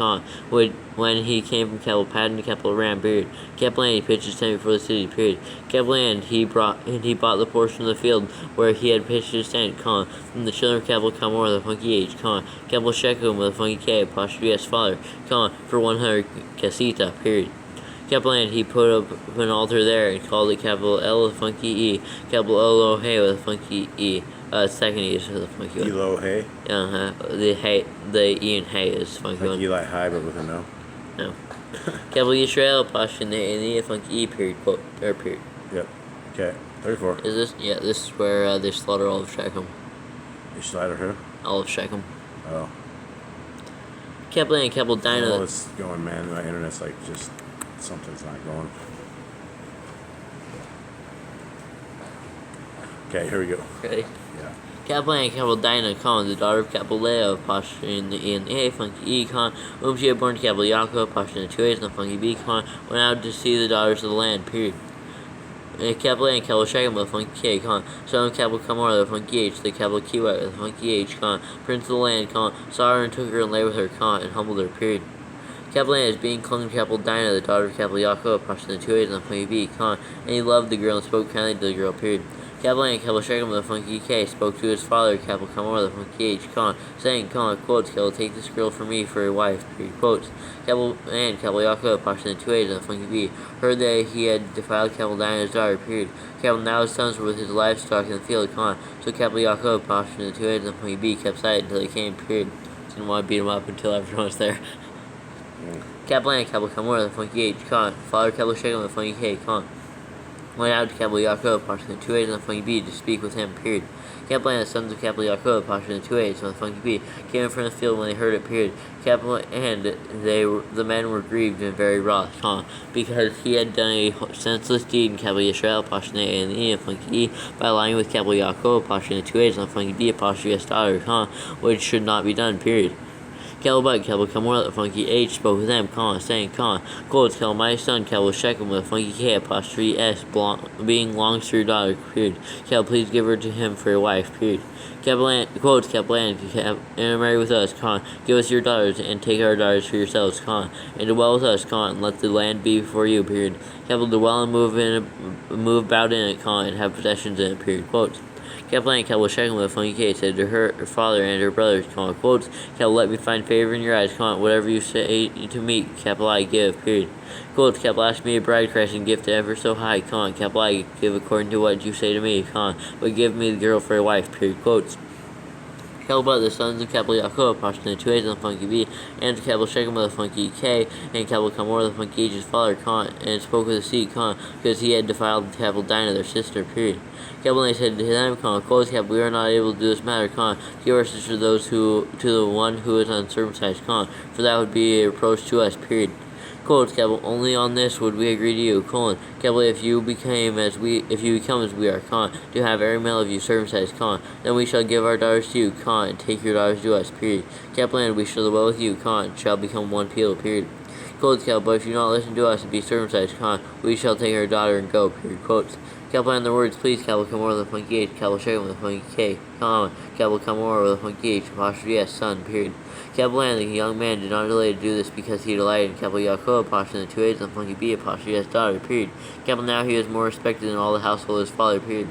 when he came from capital Paddan to capital Ram, period. Capital A, he pitched his tent before the city, period. Capital A, he bought the portion of the field where he had pitched his tent, from the children of capital Kamor, the funky H, capital Shechem with the funky K, apostrophe S, father, for 100 casita, period. Capital A, he put up an altar there and called it capital L with funky E, capital Elohe with a funky E. Second E is the funky one. Elohe? The E and Hey is funky one. Like Eli High, but with a no? No. Capital Yisrael, apostrophe the A and the funky E, period, quote, or period. Yep. Okay. 34. Is this? Yeah, this is where they slaughter all of Shechem. They slaughter who? All of Shechem. Oh. Capital A and capital Dinah. Oh, it's going, man. My internet's like just... something's not going. Okay, here we go. Ready? Yeah. Capital A and capital Dinah, the daughter of capital Leah, apostrophe in the E and the A, funky E, whom she had born to capital Yaakov, apostrophe in the two A's, and the funky B, went out to see the daughters of the land, period. Capital A and capital Shechem, the funky K, son of capital Kamor, the funky H, the capital Kiwa, the funky H, prince of the land, saw her and took her and lay with her, and humbled her, period. Capital A is being clung to capital Dinah, the daughter of capital Yaakov, apostrophe in the two A's, and the funky B, and he loved the girl and spoke kindly to the girl, period. Capital A and capital Shechem, the funky K, spoke to his father, capital Kamor, the funky H, saying, quotes, take this girl for me for a wife, period, quotes. Capital A and capital Yaakov, apostrophe in the two A's, and the funky B, heard that he had defiled capital Dinah's daughter, period. Capital now his sons were with his livestock in the field, so capital Yaakov, apostrophe in the two A's, and the funky B, kept silent until they came, period. Didn't want to beat him up until everyone was there. Capital A and capital Kamor, the funky H, father capital Shechem, the funky K, went out to capital Yaakov, apostrophe in the two A's, and the funky B, to speak with him, period. Capital A and the sons of capital Yaakov, apostrophe in the two A's, and the funky B, came in from the field when they heard it, period. Capital and the men were grieved and very wroth, because he had done a senseless deed in capital Yisrael, apostrophe A and the E, and funky E, by lying with capital Yaakov, apostrophe in the two A's, and the funky B, apostrophe S daughter, which should not be done, period. Capital Kamor, the funky H, spoke with them, saying, quotes, my son, capital Shechem, with a funky K, apostrophe S, being longs to your daughter, period. Please give her to him for a wife, period. Quotes, and marry with us, give us your daughters, and take our daughters for yourselves, and dwell with us, and let the land be before you, period. Dwell and move about in it, and have possessions in it, period. Quotes. Capital A and capital Shechem with a funky K said to her father and her brothers, quotes, let me find favor in your eyes, whatever you say to me, capital I give, period. Quotes, ask me a bride price and gift ever so high, capital I give according to what you say to me, but give me the girl for a wife, period. Quotes. But the sons of capital Yaakov, apostrophe in the two A's, and the funky B, and capital Shechem with the funky K, and capital Kamor, the funky H's father, and spoke with the sea, because he had defiled capital Dinah, their sister, period. Capital A said to them, quotes, we are not able to do this matter, give our sister to the one who is uncircumcised, for that would be a reproach to us, period. Quotes, only on this would we agree to you, if you become as we are, to have every male of you circumcised, then we shall give our daughters to you, and take your daughters to us, period. And we shall dwell with you, and shall become one people, period. Quotes, but if you do not listen to us and be circumcised, we shall take our daughter and go, period. Quotes. Capital N the words please, capital Kamora with a funky H, capital Shaken with a funky K, comma, capital Kamora with a funky H, apostrophe S, son, period. Capital N, the young man did not delay to do this because he delighted in capital Yaakov, apostrophe the 2 A's, and funky B, apostrophe S, daughter, period. Capital now he was more respected than all the household of his father, period.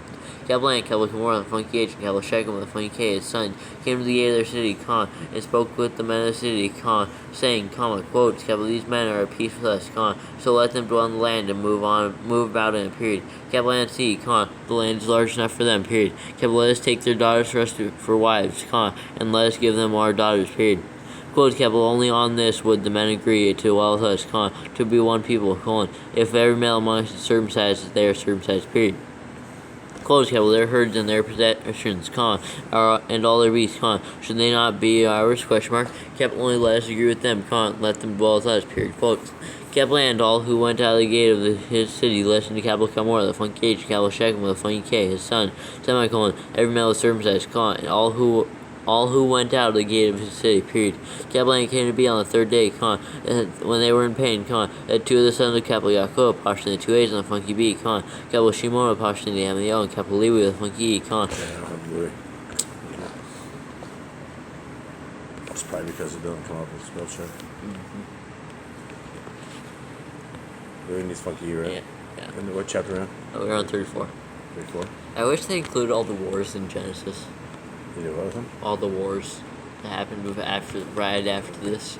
Capital N, capital Kamora with a funky H, and capital Shechem with a funky K, his son, came to the gate of their city, and spoke with the men of the city, saying, quotes, capital, these men are at peace with us, so let them dwell in the land and move about in it, period. Capital N, C, the land is large enough for them, period. Capital, let us take their daughters for wives, and let us give them our daughters, period. Quotes, capital, only on this would the men agree to dwell with us, to be one people, if every male among us is circumcised, they are circumcised, period. Close, capital, their herds and their possessions, and all their beasts, should they not be ours, capital, only let us agree with them, let them dwell with us, period. Quotes, capital, and all who went out of the gate of his city listened to capital Kamor, the funky H, capital Shechem with a funky K, his son, every male is circumcised, and all who went out of the gate of his city, period. Capital N came to be on the 3rd day, when they were in pain, that 2 of the sons of capital Yaakov, apostrophe the 2 A's, and the funky B, capital Shimon, apostrophe the M and the O, and capital Levi with the funky E, It's probably because it doesn't come up with spell check. Really needs funky E, right? Yeah. And what chapter are Oh, we're on 34. 34? I wish they included all the wars in Genesis. You do what with them? All the wars that happened right after this.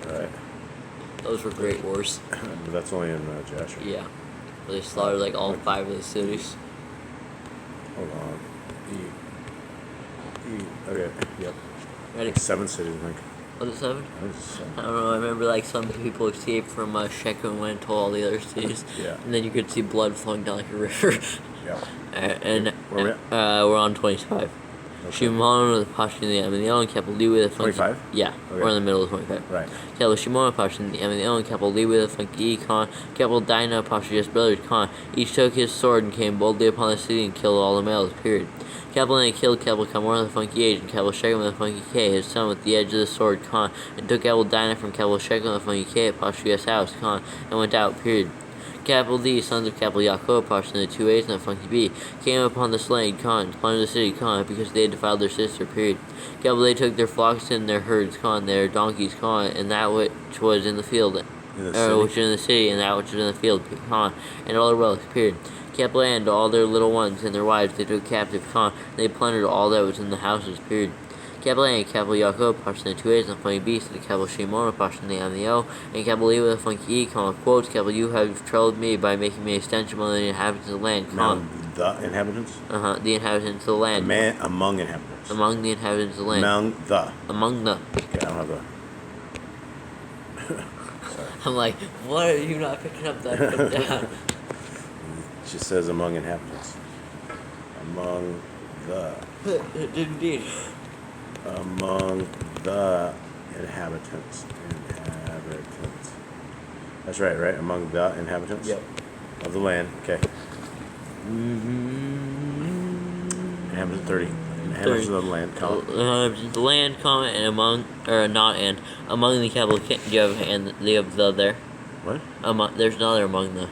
Alright. Those were great wars. But that's only in Jasher. Yeah. Where they slaughtered like all 5 of the cities. Hold on. Okay, yep. Ready? 7 cities, I think. Was it 7? I think it's 7. I don't know. I remember like some people escaped from Shechem and went to all the other cities. Yeah. And then you could see blood flowing down like a river. Yeah. And Where we at? we're on 25. Okay. Shimon with a posture in the M and the O, and capital Lee with a funky 25? Yeah, Okay. we're in the middle of 25. Right. Capital Shimon posture in the M and the O, and capital Lee with a funky E, capital Dinah posture just brothers, each took his sword and came boldly upon the city and killed all the males, period. Capital N killed capital Kamor with a funky H, and capital Shechem with a funky K, his son with the edge of the sword, and took capital Dinah from capital Shechem with a funky K at posture house, and went out, period. Capital D, sons of capital Yaakov, posture in the 2 A's and the funky B, came upon the slain, plundered the city, because they had defiled their sister, period. Capital they took their flocks and their herds, their donkeys, and that which was in the field, which was in the city, and that which was in the field, and all their wealth, period. Capital and all their little ones and their wives they took captive, they plundered all that was in the houses, period. Capital A, capital Yaakov, posture in the 2 A's and the funky B, and capital Shimon, posture in the M and the O, and capital E with a funky E, quotes, capital you have troubled me by making me a stench among the inhabitants of the land, The inhabitants? the inhabitants of the land. Among inhabitants. Among the inhabitants of the land. Among the. Okay, I don't have the. Sorry. I'm like, what are you not picking up that? Put down. It just says among inhabitants. Among the. Indeed. Among the inhabitants. That's right? Among the inhabitants? Yep. Of the land. Okay. Inhabitants 30. Inhabitants of the land. The land, and among, or not and, among the capital, do you have and you have the there? What? There's another among the.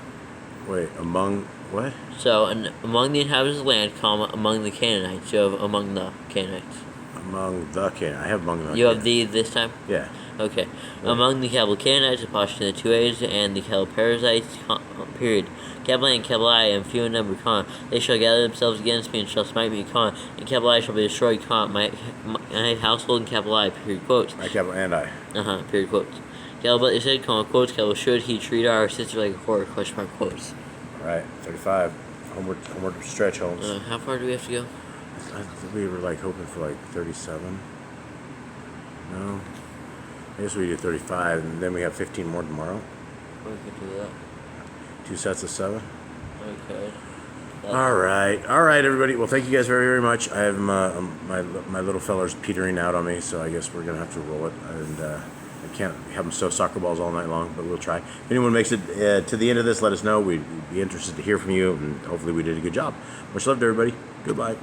Wait, among what? So, among the inhabitants of the land, among the Canaanites, you have among the Canaanites. Among the Canaanites. I have among the You have the this time? Yeah. Okay. Among the capital Canaanites, apostrophe in the 2 A's, and the capital Perizzites, period. Capital A and capital I am few in number, they shall gather themselves against me and shall smite me, and capital I shall be destroyed, my household, and capital I, period, quotes. My capital and I. Period, quotes. Capital, but they said, quotes, capital, should he treat our sister like a whore, question mark, quotes. Right, 35. Homeward stretch, Holmes. How far do we have to go? I think we were hoping for 37. No. I guess we do 35, and then we have 15 more tomorrow. We could do that. 2 sets of 7. Okay. All right, everybody. Well, thank you guys very, very much. I have my little fella's petering out on me, so I guess we're gonna have to roll it. And I can't have them sew soccer balls all night long, but we'll try. If anyone makes it to the end of this, let us know. We'd be interested to hear from you, and hopefully we did a good job. Much love to everybody. Goodbye.